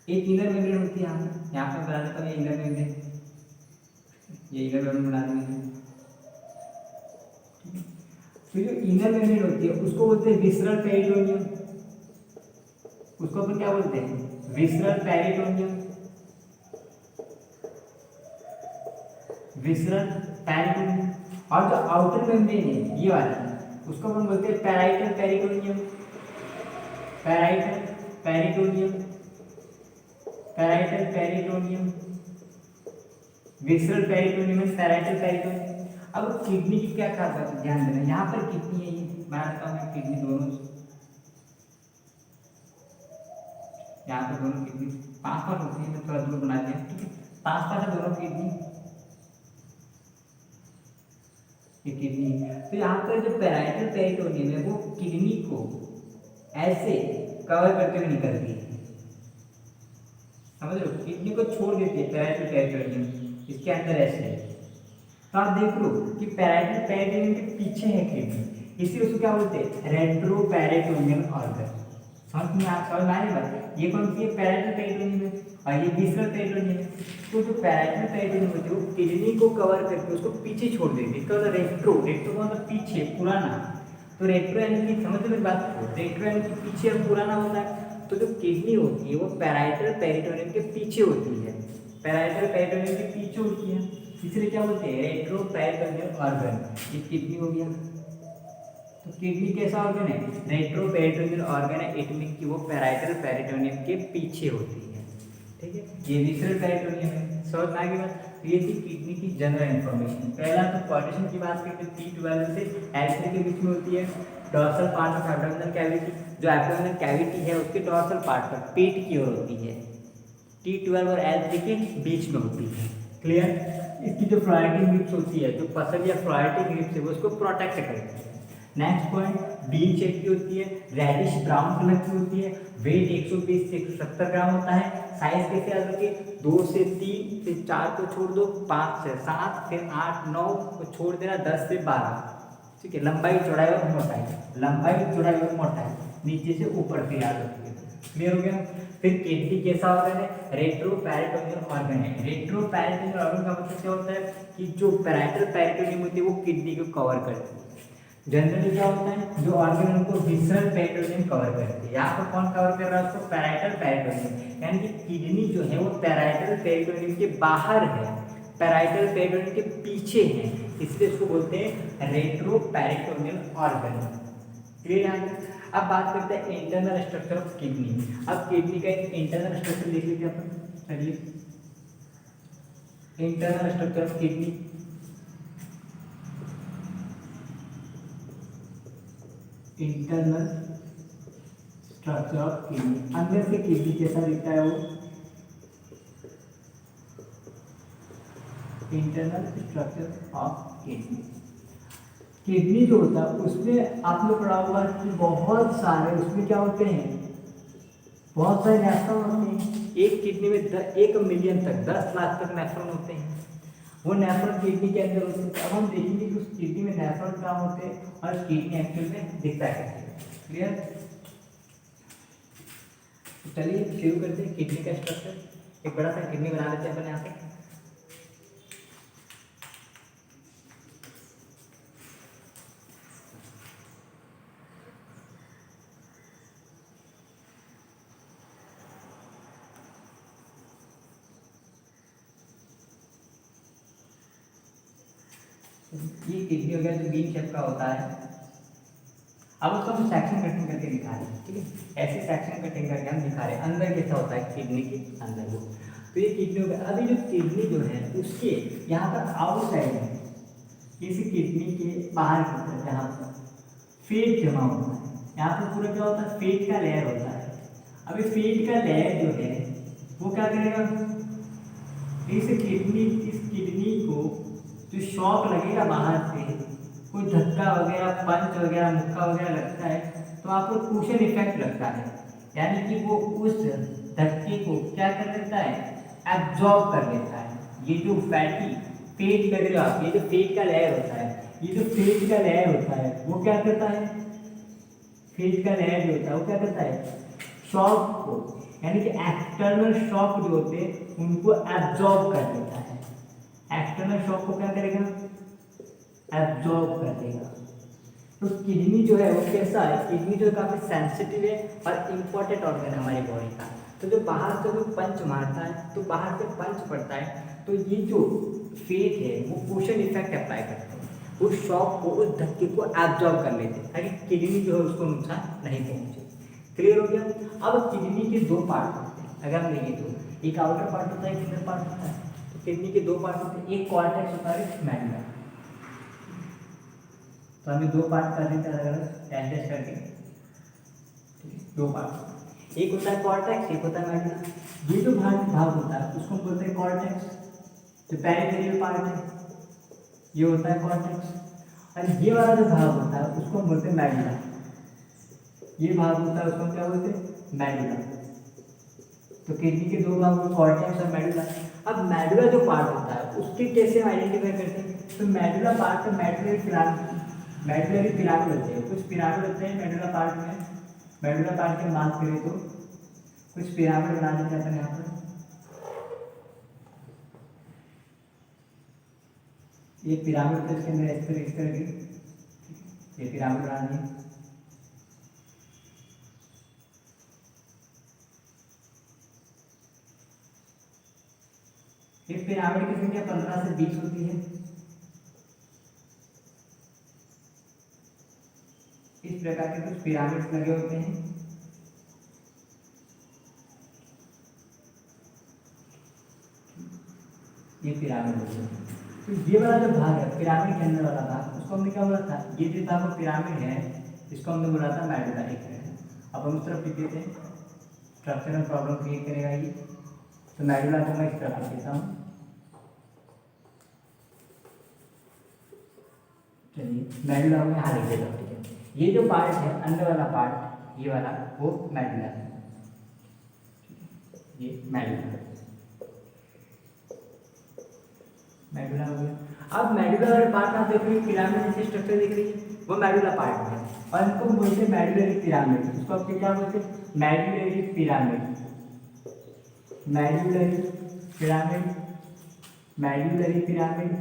एक इनर मेम्ब्रेन होती है, यहाँ पे बना देता हूँ ये इनर मेम्ब्रेन, ये इनर मेम्ब्रेन बना देंगे। तो जो इनर मेम्ब्रेन होती है उसको बोलते हैं विसरल पेरिटोनियम, उसको अपन क्या बोलते हैं, विसरल पेरिटोनियम, विसरल पेरिटोनियम। और जो आउटर मेम्ब्रेन है ये वाला, उसको अपन बोलते हैं parietal peritoneum, parietal peritoneum, parietal peritoneum, visceral peritoneum, parietal peritoneum. अब किडनी की क्या खासियत है, ध्यान देना, यहाँ पर किडनी है, ये बना देता हूँ मैं किडनी दोनों, यहाँ पर दोनों किडनी 5 होती है, मैं थोड़ा दूर बना दिया, ठीक है, 5 है दोनों किडनी, ये किडनी। तो यहाँ पर जो पैराइटल पेरिटोनियम है वो किडनी को ऐसे कवर करते हुए निकलती है, समझ लो, किडनी को छोड़ देती है पैराइटल पेरिटोनियम इसके अंदर ऐसे। तो आप देख लो कि पैराइटल पेरिटोनियम के पीछे है किडनी, इसीलिए उसको क्या बोलते हैं, रेट्रोपेरिटोनियल ऑर्गन। समझ में आ रही बात, ये कौन सी है, पैराइटल पेरिटोनियम है और ये विसरल पेरिटोनियम है। तो जो पैराइटल पेरिटोनियम होती है वो किडनी को कवर करके उसको पीछे छोड़ देती है, इसका मतलब रेट्रो, रेट्रो का मतलब पीछे, पुराना। तो रेट्रो यानी कि समझ मेरी बात को, रेट्रो यानी कि पीछे और पुराना होता है। तो जो किडनी होती है वो पैराइटल पेरिटोनियम के पीछे होती है, पैराइटल पेरिटोनियम के पीछे होती है, इसलिए क्या बोलते हैं, रेट्रोपेरिटोनियल ऑर्गन। ये किडनी हो गया, तो किडनी कैसा ऑर्गन है? रेट्रो पेरिटोनियल ऑर्गन है। इट मीन कि वो पैराइटल पेरिटोनियम के पीछे होती है, ठीक है। ये विसरल पेरिटोनियम है। समझ में आ गई बात? ये थी किडनी की जनरल इन्फॉर्मेशन। पहला तो पार्टीशन की बात करते हैं, T12 से L3 के बीच में होती है। Dorsal part of abdominal cavity, जो एब्डोमिनल कैविटी है उसके डॉर्सल पार्ट पर पेट की ओर होती है। T12 और L3 के बीच में होती है। क्लियर? इसकी जो फ्लोरेटिंग रिब्स होती है, जो पसल या फ्लोरेटिंग रिब्स है, वो उसको प्रोटेक्ट करती है। नेक्स्ट पॉइंट, बीन शेप की होती है, रेडिश ब्राउन कलर की होती है। वेट 120 से 170 ग्राम होता है। साइज कैसे याद रखिए? 2 से 3, फिर 4 को छोड़ दो, 5 से 7, फिर 8 9 को छोड़ देना, 10 से 12। ठीक है। लंबाई चौड़ाई और मोटाई, लंबाई चौड़ाई और मोटाई नीचे से ऊपर से याद रखिए। क्लियर हो गया? फिर किडनी कैसा ऑर्गन है? रेट्रो पेरिटोनियल ऑर्गन है। रेट्रो पेरिटोनियल ऑर्गन का मतलब क्या होता है कि जो पैराइटल पेरिटोनियम होती है वो किडनी को कवर करती है। जनरली क्या होता है, जो ऑर्गन उनको विसरल पेरिटोनियम कवर करती है। यहाँ पर कौन कवर कर रहा है उसको? Parietal peritoneum. यानी कि किडनी जो है वो पैराइटल पेरिटोनियम के बाहर है, पैराइटल पेरिटोनियम के पीछे है, इसलिए इसको बोलते हैं रेट्रो पेरिटोनियल ऑर्गन। क्लियर है? अब बात करते हैं इंटरनल स्ट्रक्चर ऑफ किडनी। अब किडनी का एक इंटरनल स्ट्रक्चर देख लीजिए अपन। चलिए, internal structure of kidney. Internal structure of kidney, अंदर से किडनी कैसा दिखता है वो? Internal structure of kidney. Kidney जो होता है उसमें आपने पढ़ा होगा कि बहुत सारे उसमें क्या होते हैं, बहुत सारे नेफ्रॉन होते हैं। एक किडनी में 1 मिलियन तक, 10 लाख तक नेफ्रॉन होते हैं। वो नेफ्रॉन किडनी के अंदर होते हैं। अब हम देखेंगे कि उस किडनी में नेफ्रॉन कहाँ होते हैं और किडनी एक्चुअल में दिखता है। क्लियर? चलिए शुरू करते हैं किडनी का स्ट्रक्चर। एक बड़ा सा किडनी बना लेते हैं अपन यहाँ पे। ये किडनी हो गया जो बीन शेप का होता है। अब उसको हम सेक्शन कटिंग करके दिखा रहे हैं, ठीक है। ऐसे सेक्शन कटिंग करके हम दिखा रहे हैं अंदर कैसा होता है किडनी के अंदर वो। तो ये किडनी हो गया। अभी जो किडनी जो है उसके यहाँ पर आउटसाइड है, इस किडनी के बाहर की तरफ जहाँ पर फेट जमा होता है, यहाँ पर पूरा क्या होता है, फेट का लेयर होता है। अभी फेट का लेयर जो है वो क्या करेगा, इस किडनी को जो शॉक लगेगा बाहर से, कोई धक्का वगैरह, पंच वगैरह, मुक्का वगैरह लगता है तो आपको कुशन इफेक्ट लगता है। यानी कि वो उस धक्के को क्या कर लेता है, एब्जॉर्ब कर लेता है। ये जो फैटी पेट कर रहे हो आप, ये जो पेट का लेयर होता है, ये जो पेट का लेयर होता है वो क्या करता है, पेट का लेयर जो होता है वो क्या करता है, शॉक को, यानी कि एक्सटर्नल शॉक जो होते हैं उनको एब्जॉर्ब कर लेता है। एक्सटर्नल शॉक को क्या करेगा, एब्जॉर्ब कर देगा। तो किडनी जो है वो कैसा है, किडनी जो काफ़ी सेंसिटिव है और इम्पोर्टेंट ऑर्गन है हमारी बॉडी का। तो जो बाहर से जो पंच मारता है, तो बाहर से पंच पड़ता है तो ये जो फेट है वो कुशन इफेक्ट अप्लाई करते हैं, उस शॉक को, उस धक्के को एब्जॉर्ब कर लेते हैं ताकि किडनी जो है उसको नुकसान नहीं पहुँचे। क्लियर हो गया? अब किडनी के 2 पार्ट होते हैं, अगर हम देखें तो एक आउटर पार्ट होता है, एक इनर पार्ट होता है। तो किडनी के 2 पार्ट होते हैं, एक कॉर्टेक्स होता है, एक मेडुला। तो हमें 2 पार्ट कर देते हैं अलग अलग एडजस्ट करके, ठीक है। 2 पार्ट, एक होता है कॉर्टेक्स, एक होता है मेडुला। ये जो भाग होता है उसको बोलते हैं कॉर्टेक्स, जो पेरिफेरल पार्ट है ये होता है कॉर्टेक्स। और ये वाला जो भाग होता है उसको हम बोलते हैं मेडुला। ये भाग होता है उसको क्या बोलते हैं, मेडुला। तो किडनी के 2 भाग, कॉर्टेक्स और मेडुला। अब मेडुला जो पार्ट होता है उसके कैसे आइडेंटिफाई करते हैं, तो मेडुला पार्ट में मेडुलरी पिरामिड होते हैं, कुछ पिरामिड होते हैं मेडुला पार्ट में। मेडुला पार्ट की बात करें तो कुछ पिरामिड बना देते हैं यहाँ पर। ये पिरामिड तो इसके अंदर इस तरह की ये पिरामिड बना दिए। एक पिरामिड की संख्या 15 से 20 होती है। प्रकार के कुछ पिरामिड्स लगे होते हैं। ये पिरामिड होते हैं। तो ये वाला जो भाग है पिरामिड के अंदर वाला भाग, उसको हमने क्या बोला था, ये जो भाग पिरामिड है इसको हमने बोला था मेडुला। अब हम उस तरफ लिख देते हैं, स्ट्रक्चरल प्रॉब्लम क्रिएट करेगा ये। तो मेडुला को मैं इस तरफ लिख देता हूँ। चलिए मेडुला में यहाँ लिख देता हूँ, ठीक है। ये जो पार्ट है अंदर वाला पार्ट, ये वाला वो मेडुला है, ये मेडुला हो गया। अब मेडुला वाले पार्ट आप देख रहे हैं, पिरामिड जैसे स्ट्रक्चर दिख रही है, वो मेडुला पार्ट है और इनको हम बोलते हैं मेडुलरी पिरामिड। इसको आप क्या बोलते हैं, medullary pyramid. Medullary pyramid, medullary pyramid.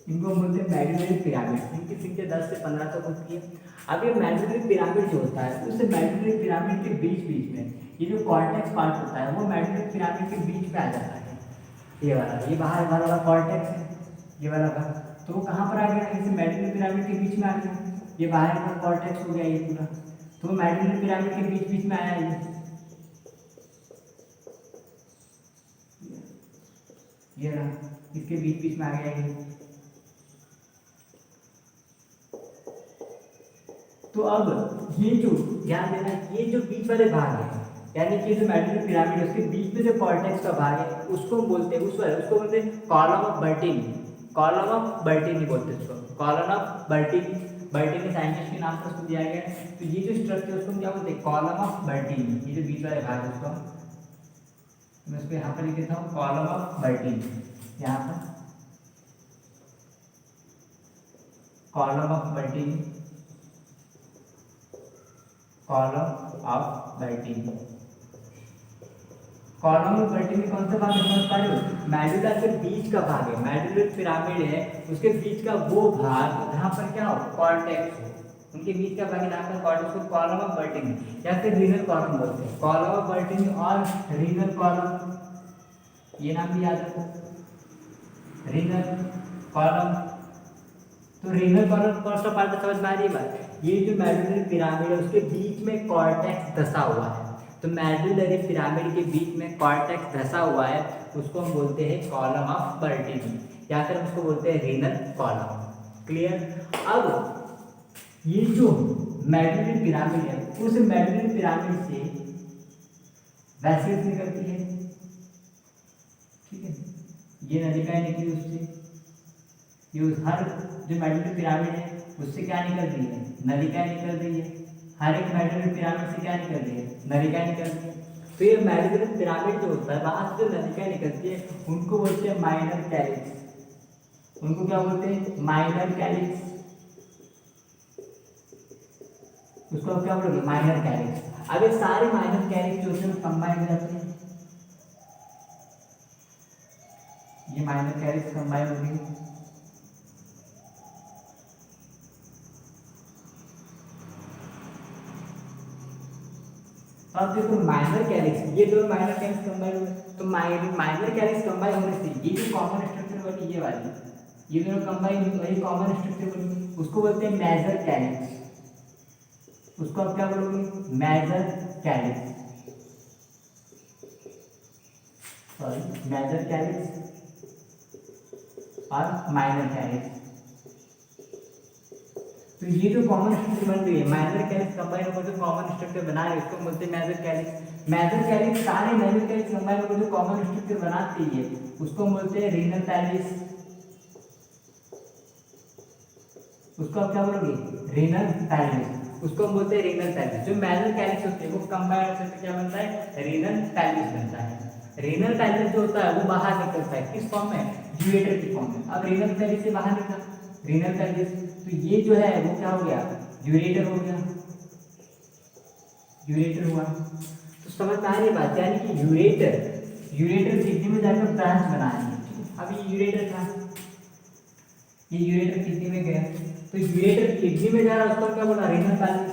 इनको हम बोलते हैं मेडुलरी पिरामिड। इनकी संख्या 10 से 15 तक होती है। अब ये मेडुलरी पिरामिड जो होता है, उससे मेडुलरी पिरामिड के बीच बीच में ये जो कॉर्टेक्स पार्ट होता है वो मेडुलरी पिरामिड के बीच में आ जाता है। ये वाला, ये बाहर वाला कॉर्टेक्स है, ये वाला भाग, तो वो कहाँ पर आ गया, इसे मेडुलरी पिरामिड के बीच में आ गया। ये बाहर का कॉर्टेक्स हो गया ये पूरा, तो वो मेडुलरी पिरामिड के बीच बीच में आया ये रहा, इसके बीच बीच में आ गया ये। तो अब ये जो ध्यान देना, ये जो बीच वाले भाग है, यानी कि जो मेडुलरी पिरामिड है उसके बीच में जो कॉर्टेक्स का भाग है उसको बोलते हैं, उसको बोलते हैं कॉलम ऑफ बर्टीनी। कॉलम ऑफ बर्टीनी बोलते हैं उसको, कॉलम ऑफ बर्टीनी। बर्टीनी साइंटिस्ट के नाम पर उसको दिया गया है। तो ये जो स्ट्रक्चर उसको क्या बोलते हैं, कॉलम ऑफ बर्टीनी। ये जो बीच वाले भाग है उसको मैं उसको यहाँ पर लिख देता हूँ, कॉलम ऑफ बर्टीनी। यहाँ पर column of बर्टीनी, column of बर्टीनी। Column of बर्टीनी कौन सा भाग है समझ पा रहे हो, मेडुला के बीच का भाग है। मेडुलर पिरामिड है उसके बीच का वो भाग जहाँ पर क्या हो, कॉर्टेक्स हो, उनके बीच का भाग जहाँ पर कॉर्टेक्स को कॉलम ऑफ बर्टीनी या फिर रीनल कॉलम बोलते हैं। कॉलम ऑफ बर्टीनी और रीनल कॉलम, ये नाम भी याद रखो, रीनल कॉलम। तो रीनल कॉलम कौन सा पार्ट समझ में आ रही है बात, ये जो मेडुलरी पिरामिड है उसके बीच में कॉर्टेक्स धंसा हुआ है। तो मेडुलरी पिरामिड के बीच में कॉर्टेक्स धंसा हुआ है, उसको हम बोलते हैं कॉलम ऑफ बर्टीनी या फिर हम उसको बोलते हैं रीनल कॉलम। क्लियर। अब ये जो मेडुलरी पिरामिड है उस मेडुलरी पिरामिड से वैसेल्स निकलती है, ठीक है। ये नलिकाएं निकली उससे, ये हर जो मेडुलरी पिरामिड है उससे क्या निकल रही है, नलिकाएं निकल रही है। हर एक मेडुलरी पिरामिड से क्या निकल रही है, नलिकाएं निकल रही है। तो ये मेडुलरी पिरामिड जो होता है वहां से जो नलिकाएं निकलती है उनको बोलते हैं माइनर कैलिक्स। उनको क्या बोलते हैं, माइनर कैलिक्स। उसको क्या बोलोगे, माइनर कैलिक्स। अब ये सारे माइनर कैलिक्स जो होते हैं कंबाइन हो जाते हैं, ये माइनर कैलिक्स कंबाइन हो गई। अब देखो माइनर कैलिक्स, ये दो माइनर कैलिक्स कंबाइन हुए, तो माइनर कैलिक्स कंबाइन होने से ये जो कॉमन स्ट्रक्चर बनी, ये वाली, ये दोनों कंबाइन हुई वही कॉमन स्ट्रक्चर बनी, उसको बोलते हैं मेजर कैलिक्स। उसको आप क्या बोलोगे, major calyx, sorry major calyx और माइनर कैलिक्स। तो ये जो कॉमन स्ट्रक्चर बन रही है, माइनर कैलिक्स कंबाइन होकर जो कॉमन स्ट्रक्चर बना रहे हैं उसको बोलते हैं मेजर कैलिक्स। मेजर कैलिक्स सारे मेजर कैलिक्स कंबाइन होकर जो कॉमन स्ट्रक्चर बनाती है उसको बोलते हैं रीनल कैलिक्स। उसको आप क्या बोलोगे, रीनल कैलिक्स। उसको हम बोलते हैं रीनल कैलिक्स। जो मेजर कैलिक्स होते हैं वो कंबाइन होकर क्या बनता है, रीनल कैलिक्स बनता है। रीनल कैलिक्स जो होता है वो बाहर निकलता है किस फॉर्म में, ड्यूरेटर की फॉर्म में। अब रीनल कैलिक्स से बाहर निकला रीनल कैलिक्स, तो ये जो है वो क्या हो गया, ड्यूरेटर हो गया, ड्यूरेटर हुआ। तो समझ में आ रही बात, यानी कि ड्यूरेटर किडनी में जाकर ब्रांच बनाएंगे। अब ये ड्यूरेटर था, ये ड्यूरेटर किडनी में गया, तो ड्यूरेटर किडनी में जा रहा उसको क्या बोला, रीनल पैलेस।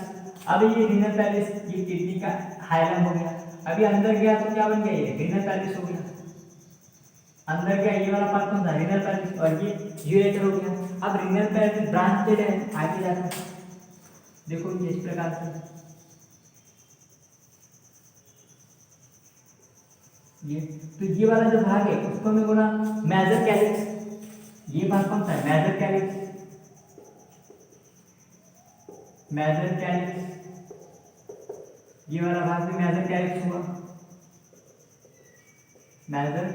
अब ये रीनल पैलेस ये किडनी का हाइलम हो गया, अभी अंदर गया तो क्या बन गया, ये रीनल पैलेस हो गया। अंदर क्या ये वाला पार्ट कौन सा, रीनल पैल्विस, और ये यूरेटर हो गया। अब रीनल पैल्विस ब्रांचेड है आगे जाकर, देखो ये इस प्रकार से ये, तो ये वाला जो भाग है उसको मैं बोला मेजर कैलिक्स। ये भाग कौन सा है, मेजर कैलिक्स, मेजर कैलिक्स, ये वाला भाग भी मेजर कैलिक्स हुआ, मेजर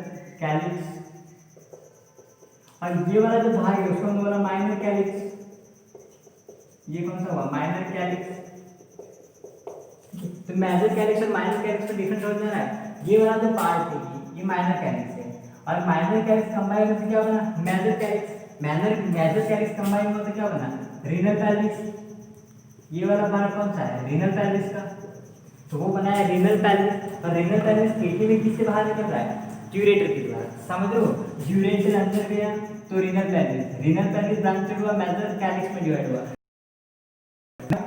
कैलिक्स। और ये वाला जो भाग है उसको मैं बोला माइनर कैलिक्स, ये कौन सा हुआ, माइनर कैलिक्स। तो मेजर कैलिक्स और माइनर कैलिक्स का डिफरेंस समझ में आ रहा है। ये वाला जो पार्ट है ये माइनर कैलिक्स है, और माइनर कैलिक्स कंबाइन होकर क्या बना, major calyx. Major calyx combine होकर क्या बना, रीनल पैल्विस। ये वाला पार्ट कौन सा है, रीनल पैल्विस का, तो वो बना है रीनल पैल्विस। और रीनल पैल्विस किडनी में किससे बाहर निकल रहा है, यूरेटर के द्वारा, समझ लो। यूरेटर अंदर गया तो renal pelvis, renal pelvis branch हुआ, मेजर कैलिक्स में डिवाइड हुआ,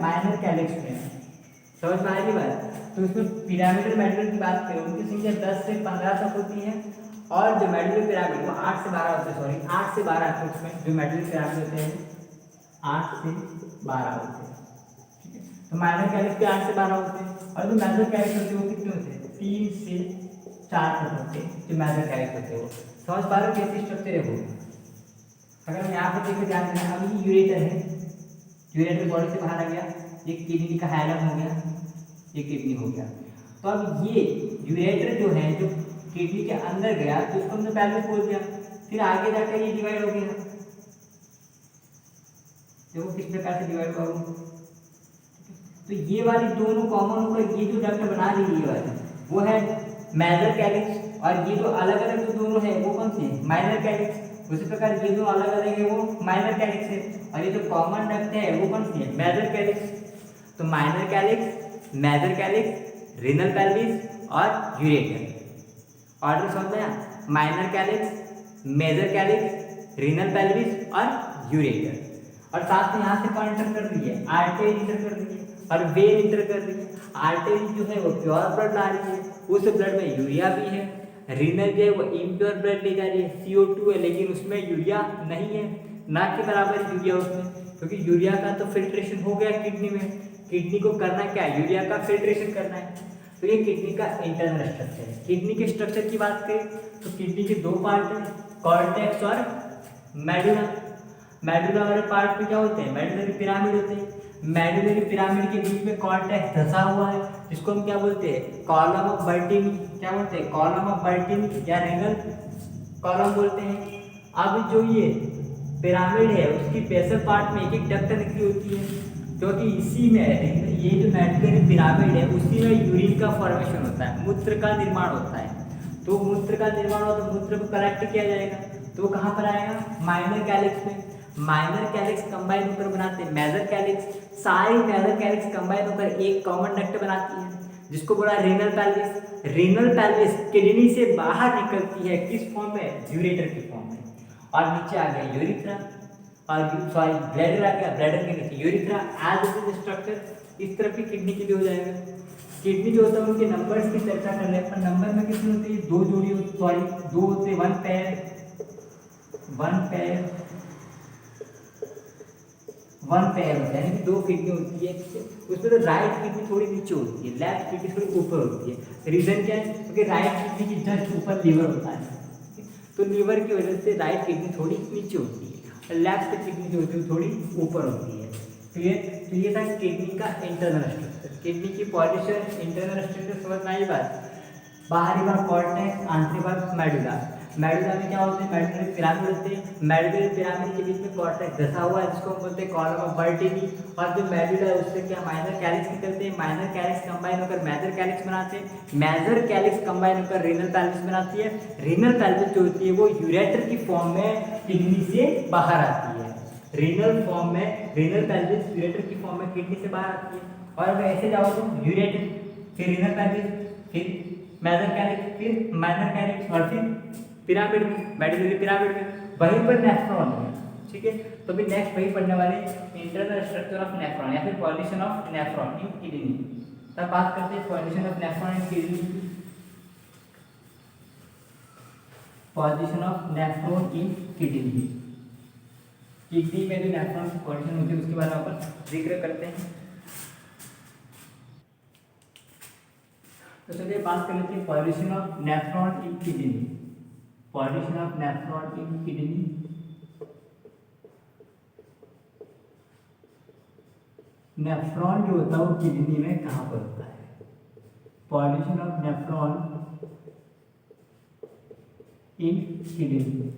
माइनर कैलिक्स में। समझ में आ रही बात। तो इसमें पिरामिडल मेडुलर की बात करें, उनकी संख्या 10 से 15 तक होती है, और जो मेडुलर पिरामिड वो 8 से 12 होते हैं, सॉरी 8 से 12 अप्रोक्सीमेट जो मेडुलर पिरामिड होते हैं 8 से 12 होते हैं, ठीक है। तो माइनर कैलिक्स के 8 से 12 होते हैं, और जो मेजर कैलिक्स होते हैं वो कितने होते हैं, 3 से 4 तक होते हैं जो मेजर कैलिक्स होते हैं। वो समझ पा रहे हो कैसी स्ट्रक्चर है वो। अगर हम यहाँ पर देखो ध्यान देना, अभी यूरेटर है, यूरेटर बॉडी से बाहर आ गया, ये किडनी का हाइलम हो गया, ये किडनी हो गया। तो अब ये यूरेटर जो है जो किडनी के अंदर गया तो उसको हमने पैल्विस बोल दिया, फिर आगे जाकर ये डिवाइड हो गया, देखो किस प्रकार से डिवाइड हुआ। तो ये वाली दोनों कॉमन होकर ये जो डक्ट बना रही है ये वाली वो है मेजर कैलिक्स, और ये जो अलग अलग जो दोनों है वो कौन सी है, माइनर कैलिक्स। उसी प्रकार ये जो अलग अलग है वो माइनर कैलिक्स है, और ये जो कॉमन डक्ट है वो कौन सी है, मेजर कैलिक्स। तो minor calyx, major calyx, renal pelvis और यूरेटर। ऑर्डर समझ में आया, minor calyx, major calyx, renal pelvis और यूरेटर। और साथ में यहाँ से कौन इंटर कर रही है, आर्टरी इंटर कर रही है, और वेन इंटर कर रही है। आर्टरी जो है वो प्योर ब्लड ला रही है, उस ब्लड में यूरिया भी है। रीनल जो है वो इम्प्योर ब्लड ले जा रही है, CO2 है, लेकिन उसमें यूरिया नहीं है, ना के बराबर यूरिया उसमें, क्योंकि यूरिया का तो फिल्ट्रेशन हो गया किडनी में। किडनी को करना क्या है, यूरिया का फिल्ट्रेशन करना है। तो ये किडनी का इंटरनल स्ट्रक्चर है। किडनी के स्ट्रक्चर की बात करें तो किडनी के दो पार्ट हैं, कॉर्टेक्स और मेडुला। मेडुला वाले पार्ट में क्या होते हैं, मेडुलरी पिरामिड होते हैं। मेडुलरी पिरामिड के बीच में कॉर्टेक्स धंसा हुआ है, जिसको हम क्या बोलते हैं, कॉलम ऑफ बर्टिनी। क्या बोलते हैं, कॉलम ऑफ बर्टिनी या रेनल कॉलम बोलते हैं। अब जो ये पिरामिड है उसकी बेसल पार्ट में एक एक डक्ट निकली होती है, क्योंकि इसी में ये जो मेडुलरी पिरामिड है उसी में यूरिन का फॉर्मेशन होता है, मूत्र का निर्माण होता है। तो मूत्र का निर्माण हो तो मूत्र को कलेक्ट किया जाएगा, तो कहाँ पर आएगा, माइनर कैलिक्स में। माइनर कैलिक्स कंबाइन होकर बनाते हैं मेजर कैलिक्स। सारी मेजर कैलिक्स कंबाइन होकर एक कॉमन डक्ट बनाती है, जिसको बोला renal pelvis. Renal pelvis kidney से बाहर निकलती है, किस फॉर्म में, यूरेटर की फॉर्म में। और नीचे आ गया यूरिथ्रा, और सॉरी ब्लैडर आ गया, ब्लैडर के नीचे urethra. As it is structure इस तरफ की किडनी के लिए हो जाएगा। किडनी जो होता है उनके नंबर्स की चर्चा कर रहे हैं, पर नंबर में कितनी होती है, दो जोड़ी होती, सॉरी दो होते, वन पेयर, वन पेयर होता है, यानी कि दो किडनी होती है। उसमें तो राइट किडनी थोड़ी नीचे होती है, लेफ्ट किडनी थोड़ी ऊपर होती है। रीजन क्या है, क्योंकि राइट किडनी की जस्ट ऊपर लीवर होता है, तो लीवर की वजह से राइट किडनी थोड़ी नीचे होती है, लेफ्ट किडनी जो होती है थोड़ी ऊपर होती है। क्लियर। तो ये था किडनी का इंटरनल स्ट्रक्चर, किडनी की पोजीशन, इंटरनल स्ट्रक्चर समझ में आई बात। बाहरी भाग कॉर्टेक्स, आंतरिक भाग मेडुला। मेडुला में क्या होते हैं, मेडुलरी पिरामिड होते हैं। मेडुलरी पिरामिड के बीच में कॉर्टेक्स धंसा हुआ है, जिसको हम बोलते हैं कॉलम ऑफ बर्टिनी। और जो मेडुला है उससे क्या माइनर कैलिक्स निकलते हैं, माइनर कैलिक्स कंबाइन होकर मेजर कैलिक्स बनाते हैं, मेजर कैलिक्स कंबाइन होकर रीनल पैल्विस बनाती है। रीनल पैल्विस जो होती है वो यूरेटर की फॉर्म में किडनी से बाहर आती है। रीनल फॉर्म में, रीनल पैल्विस यूरेटर की फॉर्म में किडनी से बाहर आती है। और अगर ऐसे जाओ तो यूरेटर, फिर रीनल पैल्विस, फिर मेजर कैलिक्स, फिर माइनर कैलिक्स, और फिर पिरामिड में, मेडुलरी पिरामिड में, वहीं पर नेफ्रॉन है। ठीक है, तो अभी नेक्स्ट वही पढ़ने वाले इंटरनल स्ट्रक्चर ऑफ नेफ्रॉन या फिर position of nephron in kidney. तब बात करते हैं position of nephron in kidney. Position of nephron in kidney. Kidney में जो नेफ्रॉन की पोजीशन होती है उसके बारे में अपन जिक्र करते हैं। तो चलिए बात कर लेते हैं position of nephron in kidney. Position of nephron in kidney. Nephron जो होता है वो किडनी में कहाँ पर होता है? Position of nephron in kidney.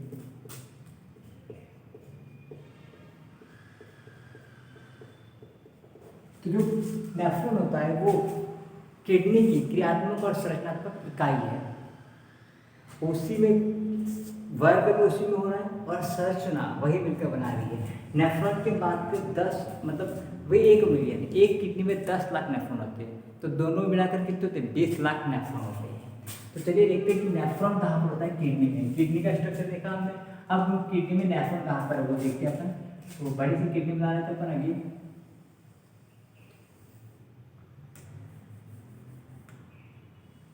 तो जो नेफ्रॉन होता है वो किडनी की क्रियात्मक और संरचनात्मक इकाई है। उसी में वर्ग भी उसी में हो रहा है और संरचना वही मिलकर बना रही है। नेफ्रॉन के बाद पे 10 मतलब वही 1 मिलियन, एक किडनी में 10 लाख नेफ्रॉन होते हैं, तो दोनों मिलाकर कितने होते हैं? 20 लाख नेफ्रॉन होते हैं। तो चलिए देखते हैं कि नेफ्रॉन कहाँ पर होता है? किडनी में। किडनी का स्ट्रक्चर देखा हमने, अब हम किडनी में नेफ्रॉन कहाँ पर है वो देखते हैं अपन। तो बड़ी सी किडनी बना लेते हैं अपन अभी।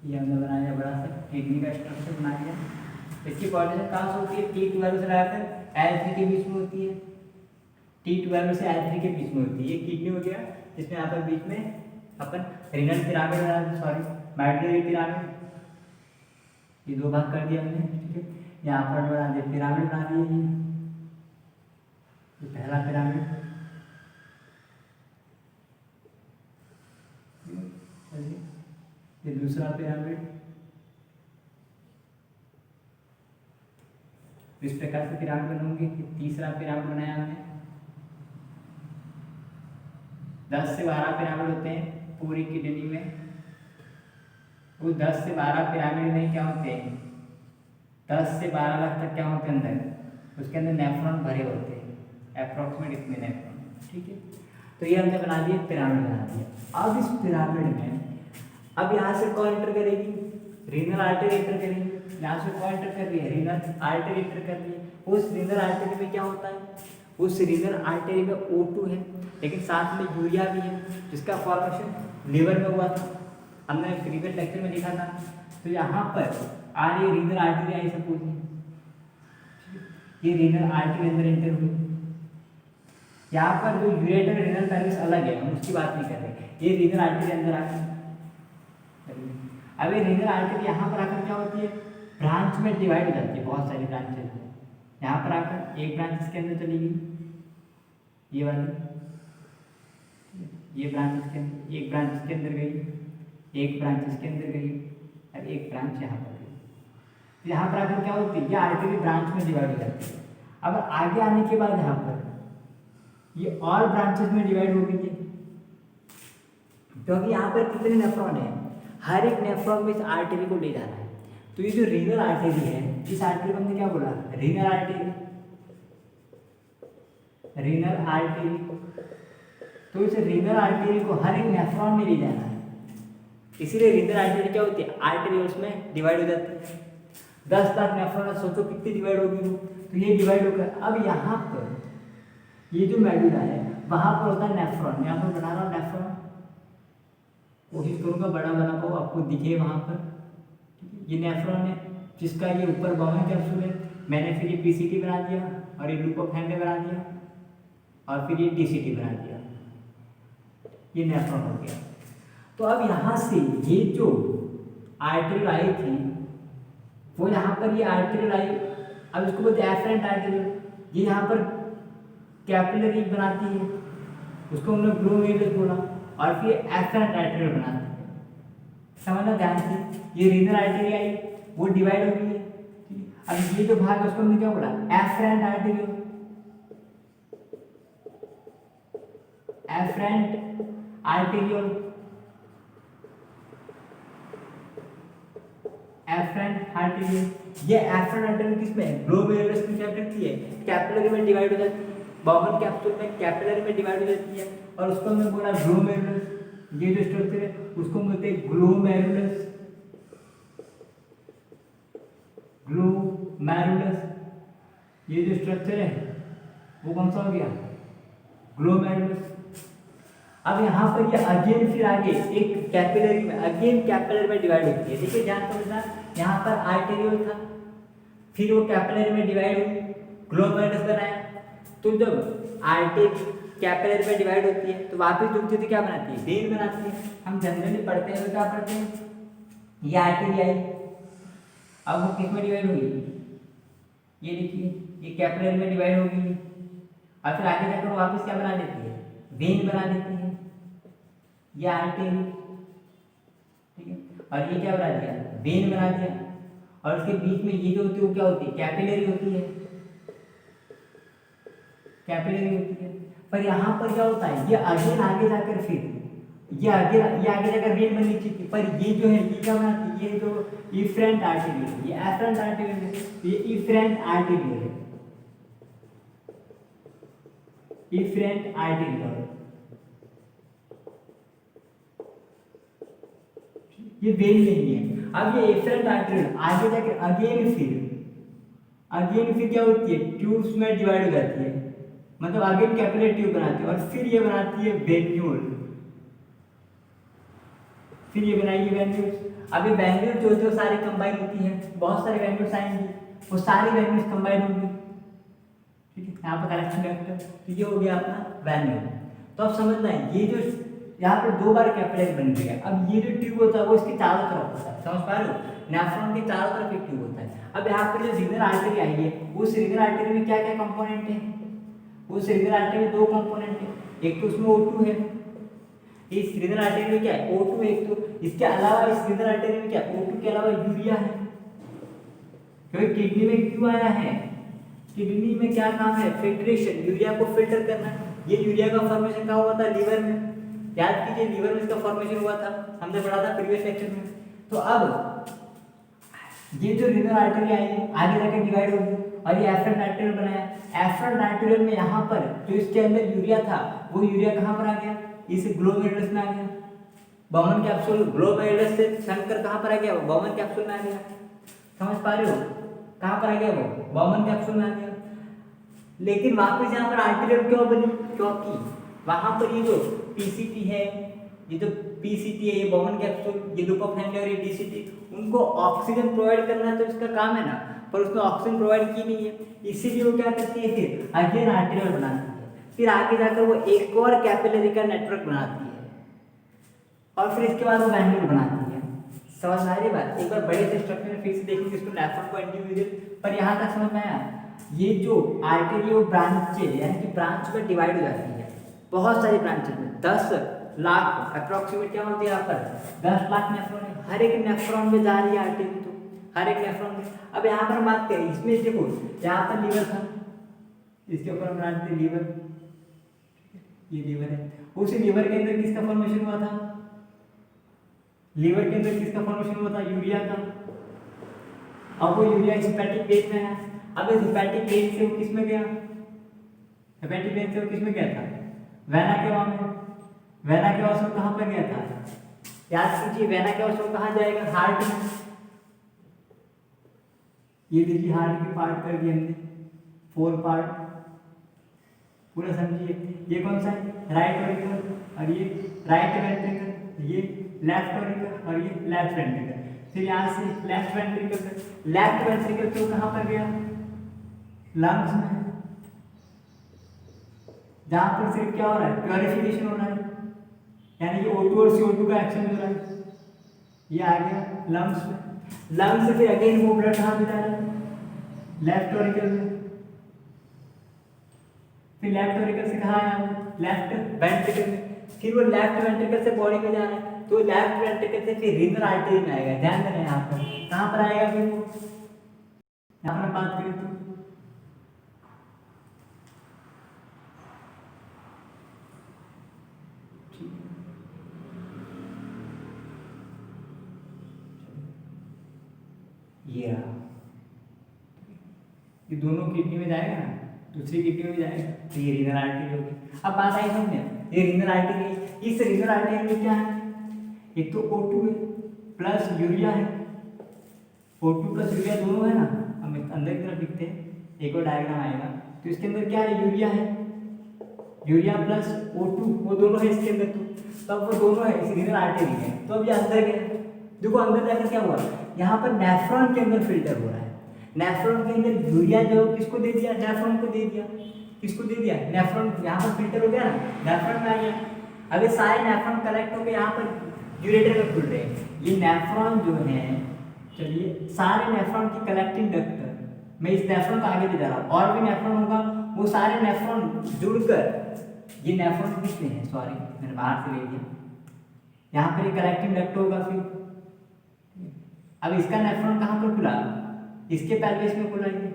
ये हमने बनाया बड़ा सा किडनी का स्ट्रक्चर बना लिया। इसकी कोऑर्डिनेशन कहाँ से होती है? T12 से लगाकर L3 के बीच में होती है। T12 से L3 के बीच में होती है। ये किडनी हो गया, जिसमें यहाँ पर बीच में अपन रीनल पिरामिड बना, सॉरी मेडुलरी पिरामिड, ये 2 भाग कर दिया हमने, ठीक है। यहाँ पर बना दिया पिरामिड बना दिए, ये पहला पिरामिड, ये दूसरा पिरामिड। इस प्रकार से पिरामिड बनाऊंगे। तीसरा पिरामिड बनाया हमने। 10 से 12 पिरामिड होते हैं पूरी किडनी में। वो 10 से 12 पिरामिड में क्या होते हैं? 10 से 12 लाख तक क्या होते हैं अंदर? उसके अंदर नेफ्रॉन भरे होते हैं, अप्रोक्सीमेट इतने नेफ्रॉन, ठीक है। तो ये हमने बना दिया, पिरामिड बना दिया। अब इस पिरामिड में अब यहाँ से कौन एंटर करेगी? रीनल आर्टरी एंटर करेगी। यहाँ से कौन एंटर कर रही है? रीनल आर्टरी एंटर कर रही है। उस रीनल आर्टरी में क्या होता है? उस रीनल आर्टरी में O2 है, लेकिन साथ में यूरिया भी है, जिसका फॉर्मेशन लिवर में हुआ था, हमने प्रीवियस लेक्चर में लिखा था। तो यहाँ पर आ रही रीनल आर्टरी आई सपोज, ये रीनल आर्टरी अंदर एंटर हुई। यहाँ पर जो यूरेटर रीनल पेनिस अलग है, हम उसकी बात नहीं कर रहे। ये रीनल आर्टरी अंदर आ गई। अब ये रीनल आर्टरी यहाँ पर आकर क्या होती है? ब्रांच में डिवाइड हो जाती है, बहुत सारी ब्रांचेज। यहाँ पर आकर एक ब्रांच इसके अंदर चली गई, ये वाली, ये ब्रांच इसके अंदर, एक ब्रांच इसके अंदर गई, एक ब्रांच इसके अंदर गई, और एक ब्रांच यहाँ पर गई। यहाँ पर आकर क्या होती है? ये आर्टरी ब्रांच में डिवाइड हो जाती है। अब आगे आने के बाद यहाँ पर ये और ब्रांचेस में डिवाइड हो गई है, क्योंकि यहाँ पर कितने नेफ्रॉन है? हर एक नेफ्रॉन में इस आर्टरी को ले जाना है। तो ये जो रीनल आर्टरी है, इस आर्टरी को हमने क्या बोला? Renal artery, renal artery. तो इस रीनल आर्टरी को हर एक नेफ्रॉन में ले जाना है, इसीलिए रीनल आर्टरी क्या होती है? आर्टरी में डिवाइड हो जाती है। 10 लाख नेफ्रॉन, सोचो कितनी डिवाइड होगी वो। तो ये डिवाइड होकर अब यहाँ पर ये जो मेडुला है वहाँ पर होता है नेफ्रॉन। यहाँ पर बना रहा हूँ नेफ्रॉन, कोशिश करूँगा बड़ा बना पाऊँ, आपको दिखे वहाँ पर। ये नेफ्रॉन है, जिसका ये ऊपर बाउंड कैप्सूल है। मैंने फिर ये पीसीटी बना दिया, और ये लूप ऑफ हैंड बना दिया, और फिर ये डीसीटी बना दिया। ये नेफ्रॉन हो गया। तो अब यहाँ से ये जो आर्टरी आई थी, वो यहाँ पर ये आर्टरी आई, अब इसको बोलते हैं एफरेंट आर्टरी। ये यहाँ पर कैपिलरी बनाती है, उसको हमने ग्लोमेरुलस बोला, और फिर एफरेंट आर्टरी बनाती है। समझना ध्यान से, ये रीनल आर्टरी आई, वो डिवाइड हो गई है। अब ये जो भाग है उसको हमने क्या बोला? Efferent artery, efferent arteriole, efferent arteriole. ये एफरेंट आर्टेरियोल किसमें? ग्लोमेरुलस में क्या करती है? कैपिलरी में डिवाइड हो जाती है। बाउंड कैप्सूल में कैपिलरी में डिवाइड हो जाती है, और उसको हमने बोला ग्लोमेरुलस। ये जो स्ट्रक्चर है उसको बोलते हैं ग्लोमेरुलस, ग्लोमेरुलस। ये जो स्ट्रक्चर है वो कौन सा हो गया? ग्लोमेरुलस। अब यहाँ पर ये अगेन फिर आगे एक कैपिलरी में, अगेन कैपिलरी में डिवाइड होती है। देखिए ध्यान समझना, यहाँ पर आर्टेरियोल था, फिर वो कैपिलरी में डिवाइड हुई, ग्लोमेरुलस बनाया। तो जब आर्टरी कैपिलरी में डिवाइड होती है तो वापस रुकती थी क्या बनाती है, वेन बनाती है। हम जनरली पढ़ते हैं तो क्या पढ़ते हैं, ये आर्टरी आई, अब वो किस में डिवाइड हुई, ये देखिए ये कैपिलरी में डिवाइड होगी और फिर आगे जाकर वापस क्या बना देती है, वेन बना देती है, ये आर्टरी, ठीक है। और ये क्या बना दिया, वेन बना दिया। और उसके बीच में ये जो होती है वो क्या होती है, कैपिलरी होती है, कैपिलरी होती है। पर यहाँ पर क्या होता है, ये आगे जाकर फिर ये आगे जाकर वेन बननी चाहिए, पर ये जो है ये क्या बनाती है, ये जो इफरेंट आर्टेरियल है, ये एफरेंट आर्टेरियल है, ये इफरेंट आर्टेरियल है, इफरेंट आर्टेरियल, ये वेन नहीं है। अब ये इफरेंट आर्टेरियल आगे जाकर अगेन फिर क्या होती है, ट्यूब्स में डिवाइड हो जाती है, मतलब अगेन कैपिलरी ट्यूब बनाती है और फिर ये बनाती है वेन्यूल, फिर ये बनाएगी वेन्यूल्स। अब ये वेन्यूल जो सारी कंबाइन होती है, बहुत सारे वेन्यूल्स आएंगी, वो सारी वेन्यूल्स कंबाइन होंगी, ठीक है। यहाँ पर कलेक्शन वेक्टर, तो ये हो गया अपना वेन्यूल। तो अब समझना है ये जो यहाँ पर 2 बार कैपिलरी बन गया, अब ये जो ट्यूब होता है वो इसके चारों तरफ होता है, समझ पा रहे हो, नेफ्रॉन के चारों तरफ एक ट्यूब होता है। अब यहाँ पर जो रीनल आर्टरी आई है, उस रीनल आर्टरी में क्या क्या कंपोनेंट है, उस रीनल आर्टरी में 2 कंपोनेंट है, एक तो उसमें O2 है, इस रीनल आर्टरी में क्या है, O2 एक, तो इसके अलावा इस रीनल आर्टरी में क्या O2 के अलावा यूरिया है, क्योंकि किडनी में क्यों आया है, किडनी में क्या काम है, फिल्ट्रेशन, यूरिया को फिल्टर करना। ये यूरिया का फॉर्मेशन कहाँ हुआ था, लीवर में, याद कीजिए लीवर में इसका फॉर्मेशन हुआ था, हमने पढ़ा था प्रीवियस लेक्चर में। तो अब ये जो रीनल आर्टरी आई है आगे जाकर डिवाइड होगी और ये एफरेंट आर्टरियल बनाया। एफरेंट आर्टरियल में यहाँ पर जो इसके अंदर यूरिया था वो यूरिया कहाँ पर आ गया, इस ग्लोमेरुलस में आ गया, बॉमन कैप्सूल, ग्लोमेरुलस से छनकर कहाँ पर आ गया, वो बॉमन कैप्सूल में आ गया, समझ पा रहे हो, कहाँ पर आ गया वो, बॉमन कैप्सूल में आ गया। लेकिन वापस यहाँ पर आर्टरियल क्यों बनी, क्योंकि वहाँ पर ये जो पीसीटी है, ये जो पीसीटी है, ये बॉमन कैप्सूल, ये लुकोफेंडी और ये डीसीटी, उनको ऑक्सीजन प्रोवाइड करना तो इसका काम है ना, पर उसने ऑक्सीजन प्रोवाइड की नहीं है, इसीलिए वो क्या करती है, फिर अगेन आर्टरियल बनाती है, फिर आगे जाकर वो एक और कैपिलरी का नेटवर्क बनाती है और फिर इसके बाद वो वेन्यूल बनाती है। समझ आ रही बात, एक बार बड़े से स्ट्रक्चर में फिर से देखेंगे इसको, नेफ्रॉन को इंडिविजुअल, पर यहाँ तक समझ में आया। ये जो आर्टरी वो ब्रांचेज यानी कि ब्रांच में डिवाइड हो जाती है, बहुत सारी ब्रांचेज में, 10 लाख अप्रोक्सीमेट क्या होती है यहाँ पर, 10 लाख नेफ्रॉन है, हर एक नेफ्रॉन में जा रही है आर्टरी, तो हर एक नेफ्रॉन में। अब यहाँ पर हम बात करें, इसमें देखो यहाँ पर लीवर था, इसके ऊपर हम बनाते थे लीवर, ये लीवर है, उसी लीवर के अंदर किसका फॉर्मेशन हुआ था, लीवर के अंदर किसका फॉर्मेशन हुआ था, यूरिया का। अब वो यूरिया हेपेटिक वेन में है, अब इस हेपेटिक वेन से वो किस में गया, हेपेटिक वेन से वो किस में गया था, वेना केवा में। वेना केवा से कहाँ पर गया था, याद कीजिए, वेना केवा से कहाँ जाएगा, हार्ट में। ये देखिए हार्ट के पार्ट कर दिए हमने, 4 पार्ट पूरा समझिए। ये कौन सा है, राइट ऑरिकल, और ये राइट वेंट्रिकल, ये लेफ्ट ऑरिकल और ये लेफ्ट वेंट्रिकल। फिर यहाँ से लेफ्ट वेंट्रिकल तो कहाँ पर गया, लंग्स में, जहाँ पर सिर्फ क्या हो रहा है, प्योरिफिकेशन हो रहा है, यानी कि O2 और CO2 का एक्शन हो रहा है। ये आ गया लंग्स में, लंग्स से फिर अगेन वो ब्लड कहाँ पे जा रहा है, लेफ्ट ऑरिकल में, फिर लेफ्ट ऑरिकल से कहाँ आया वो, लेफ्ट वेंट्रिकल में, फिर वो लेफ्ट वेंट्रिकल से बॉडी में जा रहा है, तो लेफ्ट वेंट्रिकल से फिर रीनल आर्टरी में आएगा। ध्यान देना यहाँ पर कहाँ पर आएगा, फिर वो यहाँ पर बात करें तो ये दोनों किडनी में जाएगा ना, दूसरी किडनी में जाएगा, तो ये रीनल आर्टरी होगी। अब बात आई समझ में, ये रीनल आर्टरी, इस रीनल आर्टरी में क्या है, एक तो O2 है प्लस यूरिया है, O2 प्लस यूरिया दोनों है ना, हम अंदर की तरफ लिखते हैं, एक और डायग्राम आएगा, तो इसके अंदर क्या है, यूरिया है, यूरिया प्लस O2 वो दोनों है इसके अंदर, तो अब वो दोनों है इस रीनल आर्टरी में। तो अब ये अंदर गया, देखो अंदर जाकर क्या हुआ, यहाँ पर नेफ्रॉन के अंदर फिल्टर हो रहा है, नेफ्रॉन के अंदर यूरिया जो किसको दे दिया, नेफ्रॉन को दे दिया। किसको दे दिया, नेफ्रॉन। यहाँ पर फिल्टर हो गया ना, नेफ्रॉन में आ गया। अब ये सारे नेफ्रॉन कलेक्ट होकर यहाँ पर यूरेटर में खुल रहे हैं। ये नेफ्रॉन जो है, चलिए सारे नेफ्रॉन की कलेक्टिंग डक्ट, मैं इस नेफ्रॉन को आगे ले जा रहा हूँ, और भी नेफ्रॉन होगा, वो सारे नेफ्रॉन जुड़कर, ये नेफ्रॉन किस में है, सॉरी मैंने बाहर से ले लिया, यहाँ पर ये कलेक्टिंग डक्ट होगा। फिर अब इसका नेफ्रॉन कहाँ पर खुला, इसके पेल्विस में खुला है।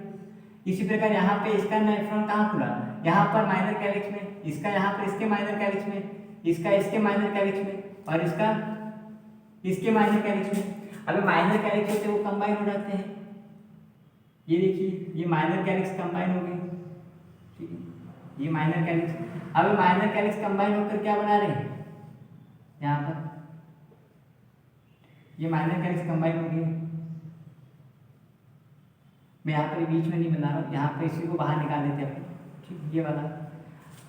इसी प्रकार यहाँ पे इसका नेफ्रॉन कहाँ खुला, यहाँ पर माइनर कैलिक्स में, इसका यहाँ पर इसके माइनर कैलिक्स में, इसका इसके माइनर कैलिक्स में, और इसका इसके माइनर कैलिक्स में। अब माइनर कैलिक्स होते वो कंबाइन हो जाते हैं। ये देखिए ये माइनर कैलिक्स कंबाइन हो गए, ठीक है, ये माइनर कैलिक्स। अब माइनर कैलिक्स कंबाइन होकर क्या बना रहे हैं, यहाँ पर ये माइनर कैलिक्स कंबाइन हो गए। मैं यहाँ पर बीच में नहीं बना रहा हूँ, यहाँ पर इसी को बाहर निकाल देते अपन, ठीक, ये वाला।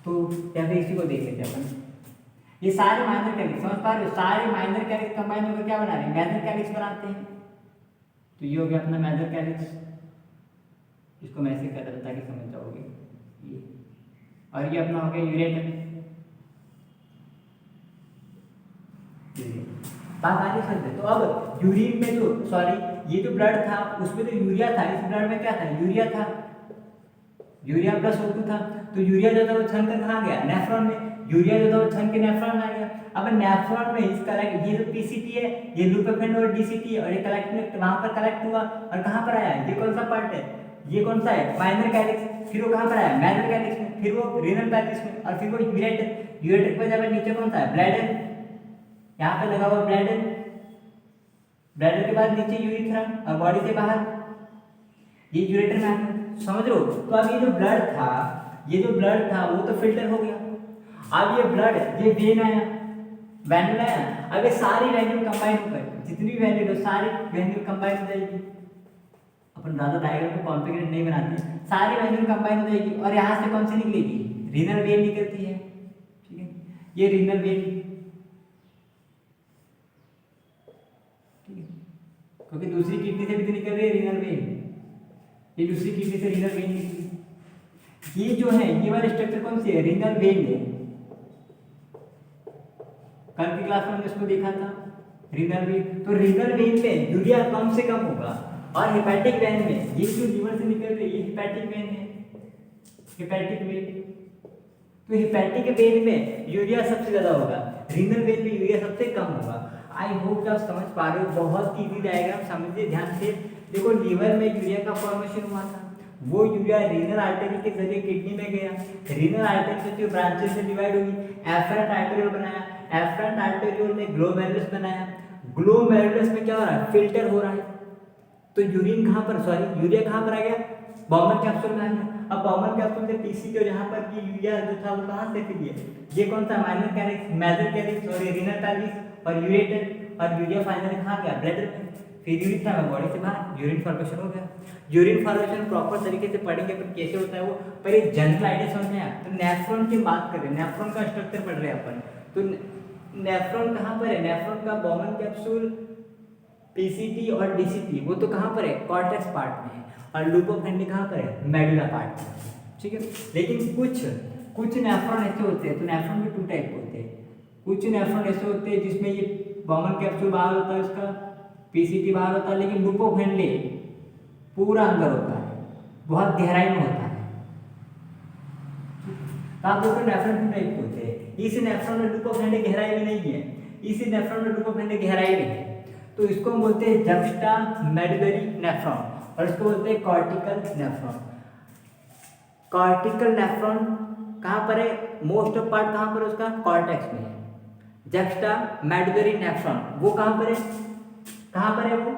तो या फिर इसी को देख लेते अपन। ये सारे माइनर कैलिक्स, समझ पा रहे हो, सारे माइनर कैलिक्स कंबाइन होकर क्या बना रहे हैं, मेजर कैलिक्स बनाते हैं। तो ये हो गया अपना मेजर कैलिक्स। इसको मैं ऐसे कर रहा था ताकि समझ जाओगे ये। और ये अपना हो गया यूरेटर। बात आगे चलते। तो अब यूरिन में जो, सॉरी ये जो ब्लड था उसमें तो यूरिया था, इस ब्लड में क्या था, यूरिया था, यूरिया प्लस O2 था। तो यूरिया जो था वो छन कर कहाँ गया, नेफ्रॉन में। यूरिया जो था वो छन के नेफ्रॉन में आ गया। अब नेफ्रॉन में इस कलेक्ट, ये जो पीसीटी है, ये लुपेफेन और डीसीटी है, और ये कलेक्ट वहां पर कलेक्ट हुआ और कहाँ पर आया, ये कौन सा पार्ट है, ये कौन सा है, माइनर कैलिक्स। फिर वो कहाँ पर आया, मेजर कैलिक्स में, फिर वो रीनल कैलिक्स में, और फिर वो यूरेटर। यूरेटर के बाद नीचे कौन सा है, ब्लैडर, यहाँ पे लगा हुआ ब्लैडर। ब्लैडर के बाद नीचे यूरिथ्रा, और बॉडी से बाहर ये यूरेटर में आ गया। समझ लो। तो अब ये जो ब्लड था, ये जो ब्लड था वो तो फिल्टर हो गया। अब ये ब्लड, ये वेन आया, वैन्यूल आया। अब ये सारी वैन्यूल कंबाइन होकर, जितनी भी वैन्यूल है सारी वैन्यूल कंबाइन हो जाएगी। अपन ज़्यादा डायग्राम को कॉम्प्लिकेटेड नहीं बनाते, सारी वैन्यूल कंबाइन हो जाएगी। और यहाँ से कौन सी निकलेगी, रीनल वेन निकलती है, ठीक है, ये रीनल वेन, क्योंकि दूसरी किडनी से भी तो निकल रही है रीनल वेन, ये दूसरी किडनी से रीनल वेन निकली। ये जो है, ये वाला स्ट्रक्चर कौन सी है, रीनल वेन है। कल की क्लास में हमने इसको देखा था, रीनल वेन। तो रीनल वेन में यूरिया कम से कम होगा, और हेपेटिक वेन में, ये जो लीवर से निकल रही है ये हेपेटिक वेन है, हेपेटिक वेन। तो हेपेटिक वेन में यूरिया सबसे ज्यादा होगा, रीनल वेन में यूरिया सबसे कम होगा। आई होप कि आप समझ पा रहे हो, बहुत इजी डायग्राम, समझिए ध्यान से। देखो लीवर में यूरिया का फॉर्मेशन हुआ था, वो यूरिया रीनल आर्टरी के जरिए किडनी में गया, रीनल आर्टरी से ब्रांचेस में डिवाइड हुई, एफरेंट आर्टेरियोल बनाया, एफरेंट आर्टेरियोल ने ग्लोमेरुलस बनाया, ग्लोमेरुलस में क्या हो रहा है, फिल्टर हो रहा है। तो यूरिन कहाँ पर, सॉरी यूरिया कहाँ पर आ गया, बॉमन कैप्सूल में आ गया। अब बॉमन कैप्सूल से पीसीटी, और यहाँ पर ये यूरिया जो था वो कहाँ से फिर ये कौन सा, माइनर कैलिक्स, मेजर कैलिक्स, और ये रीनल कैलिक्स और यूरेटर, और यूरिया फाइनली कहाँ गया, ब्लैडर में, फिर यूरिथ्रा में, बॉडी से बाहर यूरिन फॉर्मेशन हो गया। यूरिन फॉर्मेशन प्रॉपर तरीके से पढ़ेंगे अपन कैसे होता है वो, पर एक जनरल आइडिया समझ में आया। तो नेफ्रॉन की बात करें, नेफ्रॉन का स्ट्रक्चर पढ़ रहे हैं अपन। तो नेफ्रॉन कहाँ पर है, नेफ्रॉन का बॉमन कैप्सूल, पीसीटी और डीसीटी, वो तो कहाँ पर है, कॉर्टेक्स पार्ट में है, और लुपोफेंडी कहाँ पर है, मेडुला पार्ट में, ठीक है। लेकिन कुछ नेफ्रॉन ऐसे होते हैं, तो नेफ्रॉन के 2 टाइप होते हैं। कुछ नेफ्रॉन ऐसे होते हैं जिसमें ये बॉमन कैप्सूल बाहर होता है, उसका पीसीटी बाहर होता है, लेकिन लुपोफेंडी पूरा अंदर होता है, बहुत गहराई में होता है। तो आप देखो नेफ्रॉन 2 टाइप होते हैं। इस नेफ्रॉन में लुपोफेंडी गहराई में नहीं है, इस नेफ्रॉन में लुपोफेंडी गहराई में है। तो इसको हम बोलते हैं जक्स्टा मेडुलरी नेफ्रॉन, और इसको बोलते हैं कॉर्टिकल नेफ्रॉन। कॉर्टिकल नेफ्रॉन कहाँ पर है, मोस्ट ऑफ पार्ट कहाँ पर है उसका, कॉर्टेक्स में है। जक्स्टा मेडुलरी नेफ्रॉन वो कहाँ पर है, कहाँ पर है वो,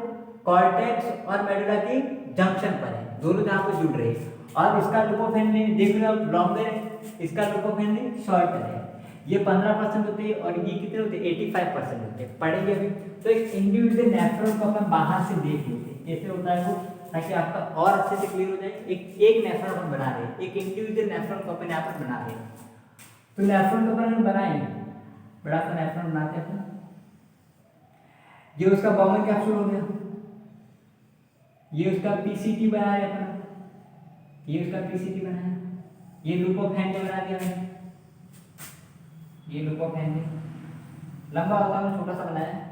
कॉर्टेक्स और मेडुला की जंक्शन पर है, दोनों जहाँ पर जुड़ रहे हैं। और इसका लुपोफेंडी देख लो आप, लॉन्गर है, इसका लुपोफेंडी शॉर्टर है। ये 15% होते हैं, और ये कितने होते हैं, 85% होते हैं, पढ़ेंगे अभी। तो एक इंडिविजुअल नेफ्रॉन को अपन बाहर से देख लेते हैं कैसे होता है वो, ताकि आपका और अच्छे से क्लियर हो जाए। एक नेफ्रॉन अपन बना रहे हैं, एक इंडिविजुअल नेफ्रॉन को अपन यहाँ पर बना रहे हैं। तो नेफ्रॉन को अपन बनाएंगे, बड़ा सा नेफ्रॉन बनाते हैं। ये उसका बॉमन कैप्सूल हो गया, ये उसका पीसीटी बना है अपना, ये उसका पीसीटी बना है, ये लूप ऑफ हैंड बना दिया है, ये लूप ऑफ हैंड लंबा होता है छोटा सा बनाया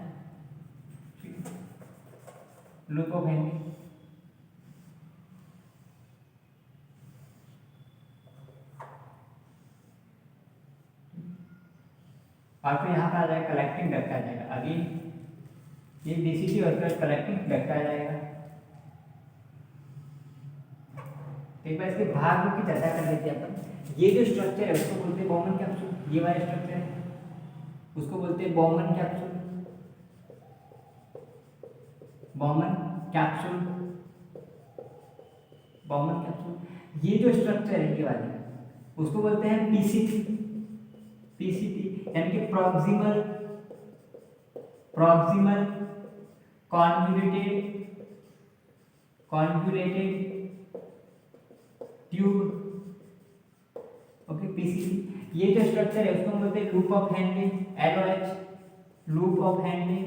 लूप ऑफ हैंड। और फिर यहाँ पर आ जाएगा कलेक्टिंग डक्ट आ जाएगा, अगेन ये डीसीटी और फिर कलेक्टिंग डक्ट आ जाएगा। एक बार इसके भाग की चर्चा कर लेते हैं अपन। ये जो स्ट्रक्चर है उसको बोलते हैं बॉमन कैप्सूल, ये वाला स्ट्रक्चर है उसको बोलते हैं Bowman capsule, Bowman capsule, Bowman capsule. ये जो स्ट्रक्चर है ये वाले उसको बोलते हैं पीसीटी, पीसीटी यानी कि proximal proximal conjugated conjugated tube, okay PCT. ये जो स्ट्रक्चर है उसको हम बोलते हैं loop of Henry, LOH, loop of Henry,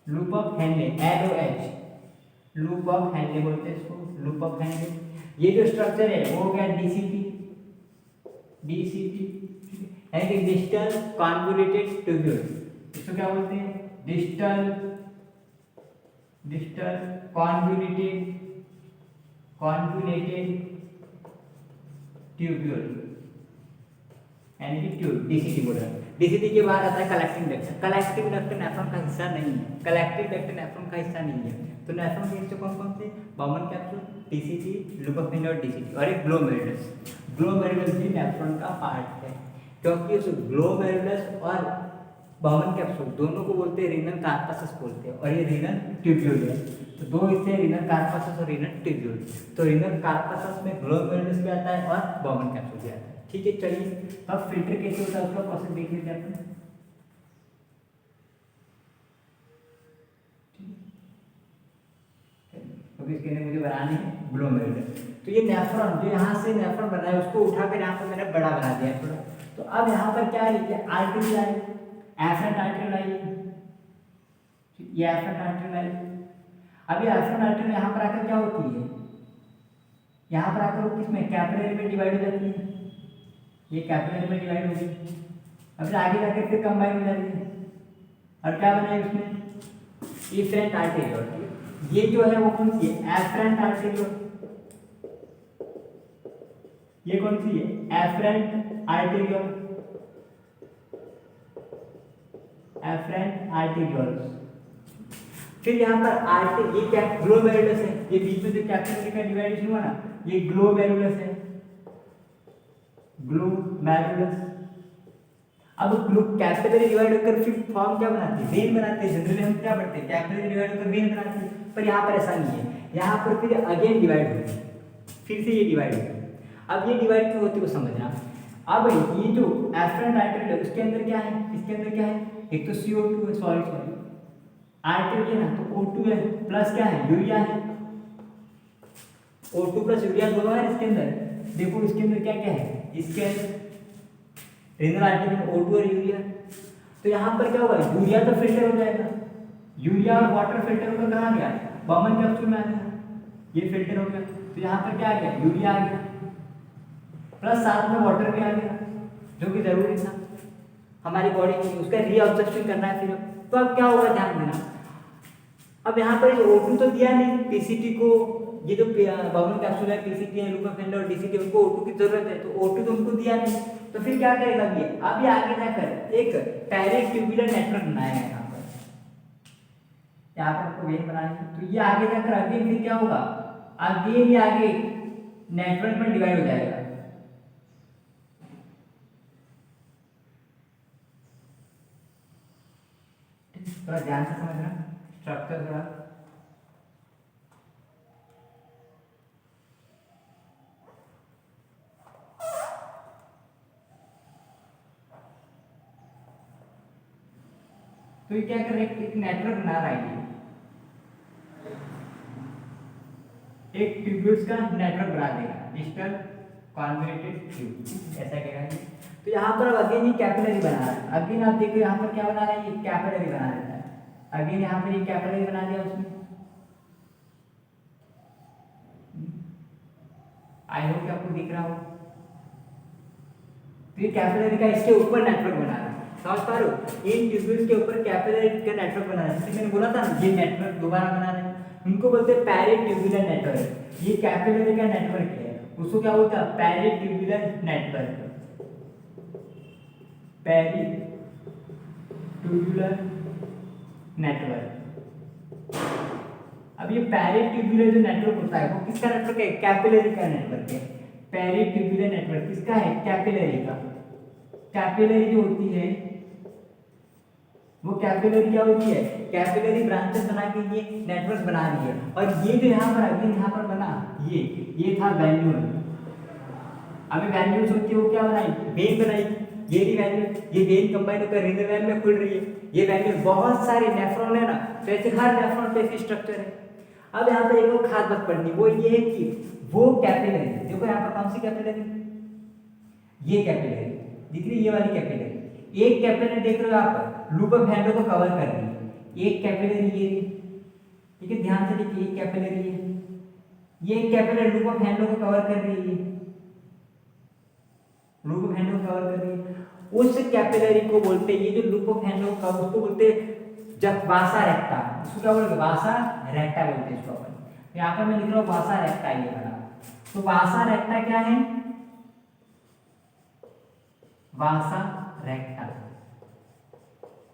loop of Henry, LOH, loop of Henry बोलते हैं इसको, लूप ऑफ हेनरी। ये जो स्ट्रक्चर है वो क्या डीसीटी, डीसीटी यानी कि डिस्टल कॉन्वोल्यूटेड ट्यूब्यूल, इसको क्या बोलते हैं डिस्टल, डिस्टल कॉन्वोल्यूटेड ट्यूब्यूल यानी कि ट्यूब, डीसीटी बोल रहा है। डीसीटी के बाद आता है collecting duct. Collecting duct nephron का हिस्सा नहीं है, कलेक्टिंग डक्ट नेफ्रॉन का हिस्सा नहीं है। तो नेफ्रॉन के हिस्से कौन कौन से, Bowman capsule, DCT, loop of Henry और डीसीटी, और एक ग्लोमेरुलस। ग्लोमेरुलस भी नेफ्रॉन का पार्ट है क्योंकि उस ग्लोमेरुलस और बॉमन कैप्सूल दोनों को बोलते हैं रीनल कार्पसस बोलते हैं, और ये रीनल ट्यूब्यूल है। तो दो हिस्से रीनल कार्पसस और रीनल ट्यूब्यूल। तो रीनल कार्पसस में ग्लोमेरुलस भी आता है और बॉमन कैप्सूल भी आता है। ठीक है चलिए अब फिल्टर कैसे होता है उसका प्रोसेस देख लेते हैं अपन। क्योंकि इसके लिए मुझे बनाने हैं ग्लोमेरुलस। तो ये नेफ्रॉन जो यहाँ से नेफ्रॉन बना है उसको उठाकर यहाँ पर मैंने बड़ा बना दिया थोड़ा। तो अब यहाँ पर क्या है, आर्टरी आई, एफरेंट आर्टरी आई, ये एफरेंट आर्टरी आई। अब ये एफरेंट आर्टरी यहाँ पर आकर क्या होती है, यहाँ पर आकर वो किसमें कैपिलरी में डिवाइड हो जाती है, ये कैपिलरी में डिवाइड हो गई। अब आगे जाकर फिर कंबाइन हो जाती है और क्या बना है उसमें इफरेंट आर्टेरियोल। ये जो है वो कौन सी है, एफरेंट आर्टेरियोल। ये कौन सी है, एफरेंट आर्टेरियोल, एफरेंट आर्टेरियोल। फिर यहाँ पर आर्टे, ये क्या ग्लोमेरुलस है, ये बीच में जो कैपिलरी का डिवाइडेशन हुआ ना, ये ग्लोमेरुलस है, ग्लोमेरुलस। अब कैपिलरी डिवाइड होकर फिर फॉर्म क्या बनाती है, वेन बनाते हैं। जनरली हम क्या पढ़ते हैं, कैपिलरी डिवाइड होकर वेन बनाती है, पर यहाँ पर ऐसा नहीं है। यहाँ पर फिर अगेन डिवाइड होती है, फिर से ये डिवाइड होती है। अब ये डिवाइड क्यों होती है वो समझना। अब ये जो एफरेंट आर्टरी है उसके अंदर क्या है, इसके अंदर क्या है, एक तो CO2 है, सॉरी आर्टरी है ना, तो O2 है प्लस क्या है, यूरिया है। O2 प्लस यूरिया दोनों है इसके अंदर। देखो इसके अंदर क्या क्या है, इसके रीनल आर्टरी में O2 और यूरिया। तो यहाँ पर क्या होगा, यूरिया तो फिल्टर हो जाएगा, यूरिया और वाटर फिल्टर होकर कहाँ गया, बॉमन कैप्सूल में आ गया, ये फिल्टर हो गया। तो यहाँ पर क्या आ गया, यूरिया आ गया प्लस साथ में वाटर भी आ गया, जो कि जरूरी था हमारी बॉडी में, उसका रीअब्जॉर्प्शन करना है फिर। तो अब क्या होगा ध्यान देना, अब यहाँ पर O2 तो दिया नहीं पीसीटी को, ये जो बॉमन कैप्सूल है, पीसीटी है, लूप ऑफ हेनरी और डीसीटी, उनको O2 की जरूरत है, तो O2 तो उनको दिया नहीं। तो फिर क्या करेगा ये, अब ये आगे जाकर एक डायरेक्ट ट्यूबुलर नेटवर्क बनाएगा यहाँ पर आपको वेन बनानी। तो ये आगे जाकर अगेन फिर क्या होगा, अगेन ये आगे नेटवर्क में डिवाइड हो जाएगा। थोड़ा ध्यान से समझना स्ट्रक्चर थोड़ा। तो ये क्या कर रहे हैं, एक नेटवर्क बना रहा है, एक ट्यूब्यूल्स का नेटवर्क बना देगा, डिस्टल कॉन्वोल्यूटेड ट्यूब ऐसा कहेगा। तो यहाँ पर अब अगेन ये कैपिलरी बना रहा है। अगेन आप देखो यहाँ पर क्या बना रहा है, ये कैपिलरी बना देता है। अगेन यहाँ पर ये कैपिलरी बना दिया उसने। आई होप कि आपको दिख रहा हो। तो ये कैपिलरी का इसके ऊपर नेटवर्क बना रहा है, समझ पा रहे हो? इन ट्यूब्यूल्स के ऊपर कैपिलरी का नेटवर्क बना रहा है। जैसे मैंने बोला था ना, ये नेटवर्क दोबारा बना रहे हैं, उनको बोलते हैं पेरिट्यूबुलर नेटवर्क। ये कैपिलरी का नेटवर्क है, उसको क्या बोलते हैं? Peritubular network. Peritubular network. अब ये पेरिट्यूबुलर जो नेटवर्क होता है वो किसका नेटवर्क है? कैपिलरी का नेटवर्क है। पेरिट्यूबुलर नेटवर्क किसका है? कैपिलरी का। कैपिलरी जो होती है वो कैपिलरी क्या होती है? कैपिलरी ब्रांचेस बना के ये नेटवर्क बना रही है। और ये जो यहाँ पर अभी यहाँ पर बना, ये था वैन्यूल। अभी वैन्यूल्स होती है वो क्या बनाई? वेन बनाई। ये भी वैन्यूल, ये वेन कंबाइन होकर रीनल वैन में खुल रही है। ये वैन्यूल बहुत सारे नेफ्रॉन है ना, तो ऐसे हर नेफ्रॉन पे एक स्ट्रक्चर है। अब यहाँ पर एक और खास बात पढ़नी, वो ये है कि वो कैपिलरी, देखो यहाँ पर कौन सी कैपिलरी? ये कैपिलरी दिख रही है, ये वाली कैपिलरी। एक कैपिलरी देख रहे हो आप, लूप ऑफ हैंडो को कवर कर रही है। एक कैपिलरी ये, ठीक है, ध्यान से देखिए, एक कैपिलरी है, ये एक कैपिलरी लूप ऑफ हैंडो को कवर कर रही है, लूप ऑफ हैंडो को कवर कर रही है। उस कैपिलरी को बोलते हैं, ये जो लूप ऑफ हैंडो का, उसको बोलते हैं जब वासा रेक्टा। इसको क्या बोलोगे? वासा रेक्टा बोलते हैं इसको अपन। यहाँ पर मैं लिख रहा हूँ वासा रेक्टा, ये बड़ा। तो वासा रेक्टा क्या है? वासा रेक्टा।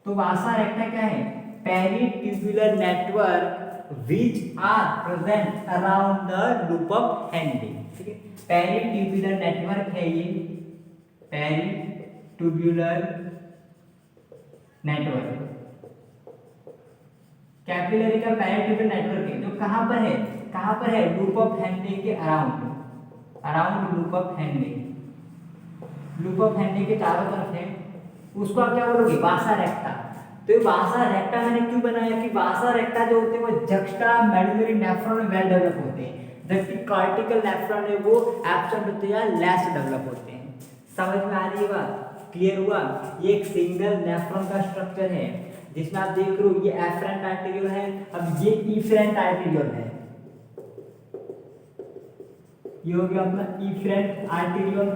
तो वासा रेक्टा क्या है? Peritubular network which are present around the loop of Henle. ठीक है, पेरिट्यूबुलर नेटवर्क है ये, पेरिट्यूबुलर नेटवर्क। कैपिलरी का पेरिट्यूबुलर नेटवर्क है जो कहां पर है? कहां पर है? लूप ऑफ हैंडे के around, around loop of Henle, loop of Henle के चारों तरफ है। उसको आप क्या बोलोगे? वासा रेक्टा। तो ये वासा रेक्टा मैंने क्यों बनाया कि वासा रेक्टा जो होते हैं वो जक्स्टा मेडुलरी नेफ्रॉन में वेल डेवलप होते हैं, जबकि कार्टिकल नेफ्रॉन है वो एब्सेंट होते हैं या लेस डेवलप होते हैं। समझ में आ रही है बात? क्लियर हुआ? ये एक सिंगल नेफ्रॉन का स्ट्रक्चर है जिसमें आप देख रहे हो ये एफरेंट आर्टेरियोल है, अब ये इफरेंट आर्टेरियोल है। ये हो गया अपना efferent arteriole,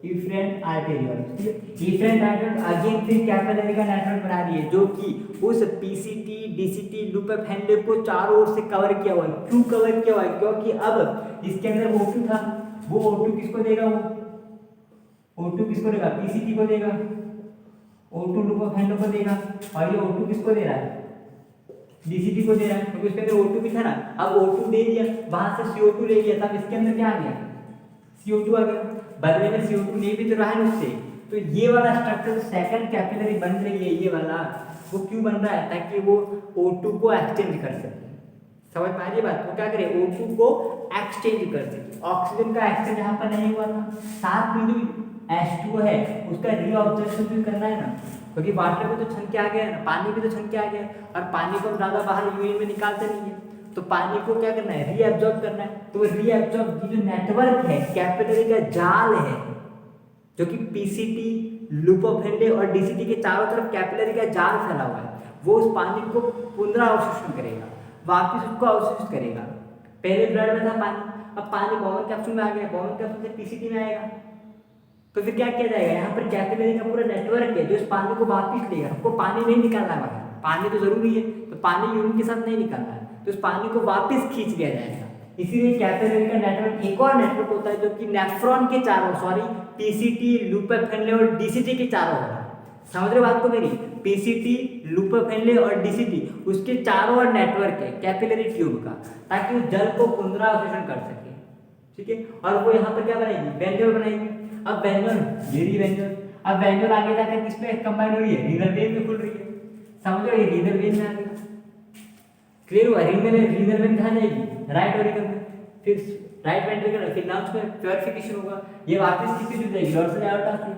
efferent arteriole. Efferent arteriole again फिर कैपिलरी का नेटवर्क बना रही है जो कि उस पीसीटी डीसीटी लूप ऑफ हैंडे को चारों ओर से कवर किया हुआ है। क्यों कवर किया हुआ है? क्योंकि अब इसके अंदर O2 था, वो O2 किसको देगा? वो O2 किसको देगा? पीसीटी को देगा, O2 लूप ऑफ हैंडे को देगा। और ये O2 किसको दे रहा है? डीसीटी को दे रहा है, क्योंकि उसके अंदर O2 भी था ना। अब O2 दे दिया, वहां से CO2 ले लिया, तब इसके अंदर क्या आ गया? CO2 आ गया। बदले में CO2 नहीं भी तो रहा है उससे। तो ये वाला स्ट्रक्चर सेकंड कैपिलरी बन रही है, ये वाला वो क्यों बन रहा है? ताकि वो O2 को एक्सचेंज कर सके। समझ में आ रही है बात? वो क्या करे? O2 को एक्सचेंज कर सके। ऑक्सीजन का एक्सचेंज यहाँ पर नहीं हुआ था, साथ में जो H2O है उसका रीऑब्जॉर्प्शन भी करना है ना, क्योंकि वाटर में तो छन के आ गया है ना, पानी भी तो छन के आ गया है, और पानी को हम ज़्यादा बाहर यूरिन में निकालते नहीं है, तो पानी को क्या करना है? रीअब्जॉर्ब करना है। तो रीअब्जॉर्ब की जो नेटवर्क है, कैपिलरी का जाल है, जो कि पीसीटी लूप ऑफ हैंडे और डीसीटी के चारों तरफ कैपिलरी का जाल फैला हुआ है, वो उस पानी को पुनरावशोषण करेगा, वापिस उसको अवशोषित करेगा। पहले ब्लड में था पानी, अब पानी बॉमन कैप्सूल में आ गया, बॉमन कैप्सूल से पीसीटी में आएगा, तो फिर क्या किया जाएगा? यहाँ पर कैपिलरी का पूरा नेटवर्क है जो इस पानी को वापिस लेगा। हमको पानी नहीं निकालना है बाहर, पानी तो जरूरी है, तो पानी यूरिन के साथ नहीं निकालना है, तो इस पानी को वापस खींच लिया जाएगा। इसीलिए कैपिलरी का नेटवर्क एक और नेटवर्क होता है जो कि नेफ्रॉन के चारों, सॉरी पीसीटी लूप ऑफ हैंडे और डीसीटी के चारों ओर। समझ रहे हो बात को मेरी? पीसीटी लूप ऑफ हैंडे और डीसीटी उसके चारों ओर नेटवर्क है कैपिलरी ट्यूब का, ताकि वो जल को पुनरावशोषण कर सके। ठीक है, और वो यहाँ पर क्या बनाएगी? वेन्यूल बनाएगी। अब वेन्यूल, ये रही वेन्यूल, अब वेन्यूल आगे जाकर किस पे कंबाइन हो रही है? रीनल वेन में खुल रही है। समझो, ये रीनल वेन में आ गया। क्लियर हुआ? रीनल वेन कहाँ जाएगी? राइट वेंट्रिकल में, फिर राइट वेंट्रिकल, फिर लंग्स में प्योरिफिकेशन होगा, ये वापस किससे जुड़ जाएगी? डॉर्सल एओर्टा से।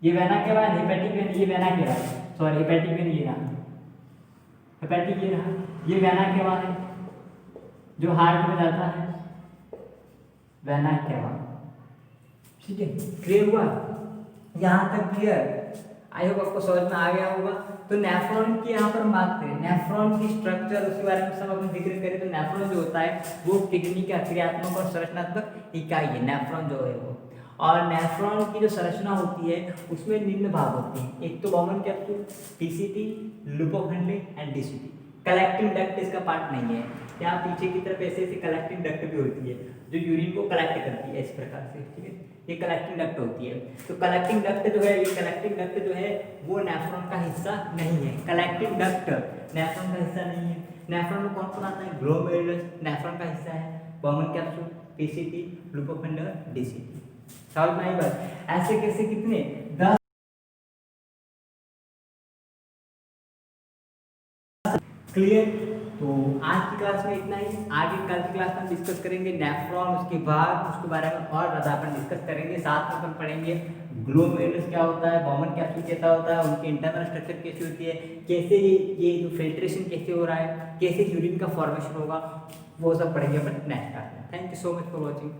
ये वेना के बाद हेपेटिक वेन, ये वेना के बाद, सॉरी हेपेटिक वेन ये रहा, हेपेटिक ये रहा, ये वेना के बाद है जो हार्ट में जाता है, वेना के बाद। ठीक है, क्लियर हुआ? यहाँ तक क्लियर? आई होप आपको समझ में आ गया होगा। तो नेफ्रॉन की यहाँ पर बात करें, नेफ्रॉन की स्ट्रक्चर उसके बारे में सब अपन जिक्र करें तो नेफ्रॉन जो होता है वो किडनी का क्रियात्मक और संरचनात्मक इकाई है, नेफ्रॉन जो है वो। और नेफ्रॉन की जो संरचना होती है उसमें निम्न भाग होते हैं, एक तो Bowman capsule, TCT, loop of Henle and DCT. Collecting duct इसका पार्ट नहीं है, यहाँ पीछे की तरफ ऐसे ऐसे कलेक्टिंग डक्ट भी होती है जो यूरिन को कलेक्ट करती है इस प्रकार से, ठीक है, ये कलेक्टिंग डक्ट होती है। तो कलेक्टिंग डक्ट जो है, ये कलेक्टिंग डक्ट जो है वो नेफ्रॉन का हिस्सा नहीं है, कलेक्टिंग डक्ट नेफ्रॉन का हिस्सा नहीं है। नेफ्रॉन में कौन कौन आता है, ग्लोमेरुलस नेफ्रॉन का हिस्सा है, बॉमन कैप्सूल, पीसीटी, लुपोफिंडल, डीसीटी। समझ में आई बात? ऐसे कैसे कितने 10 क्लियर। तो आज की क्लास में इतना ही, आगे कल की क्लास में हम डिस्कस करेंगे नेफ्रॉन, उसके बाद उसके बारे में और ज़्यादा अपन डिस्कस करेंगे, साथ में अपन पढ़ेंगे ग्लोमेरुलस क्या होता है, बॉमन कैप्सूल कैसा होता है, उनकी इंटरनल स्ट्रक्चर कैसी होती है, कैसे ये जो फिल्ट्रेशन कैसे हो रहा है, कैसे यूरिन का फॉर्मेशन होगा, वो सब पढ़ेंगे अपन नेक्स्ट क्लास में। Thank you so much for watching.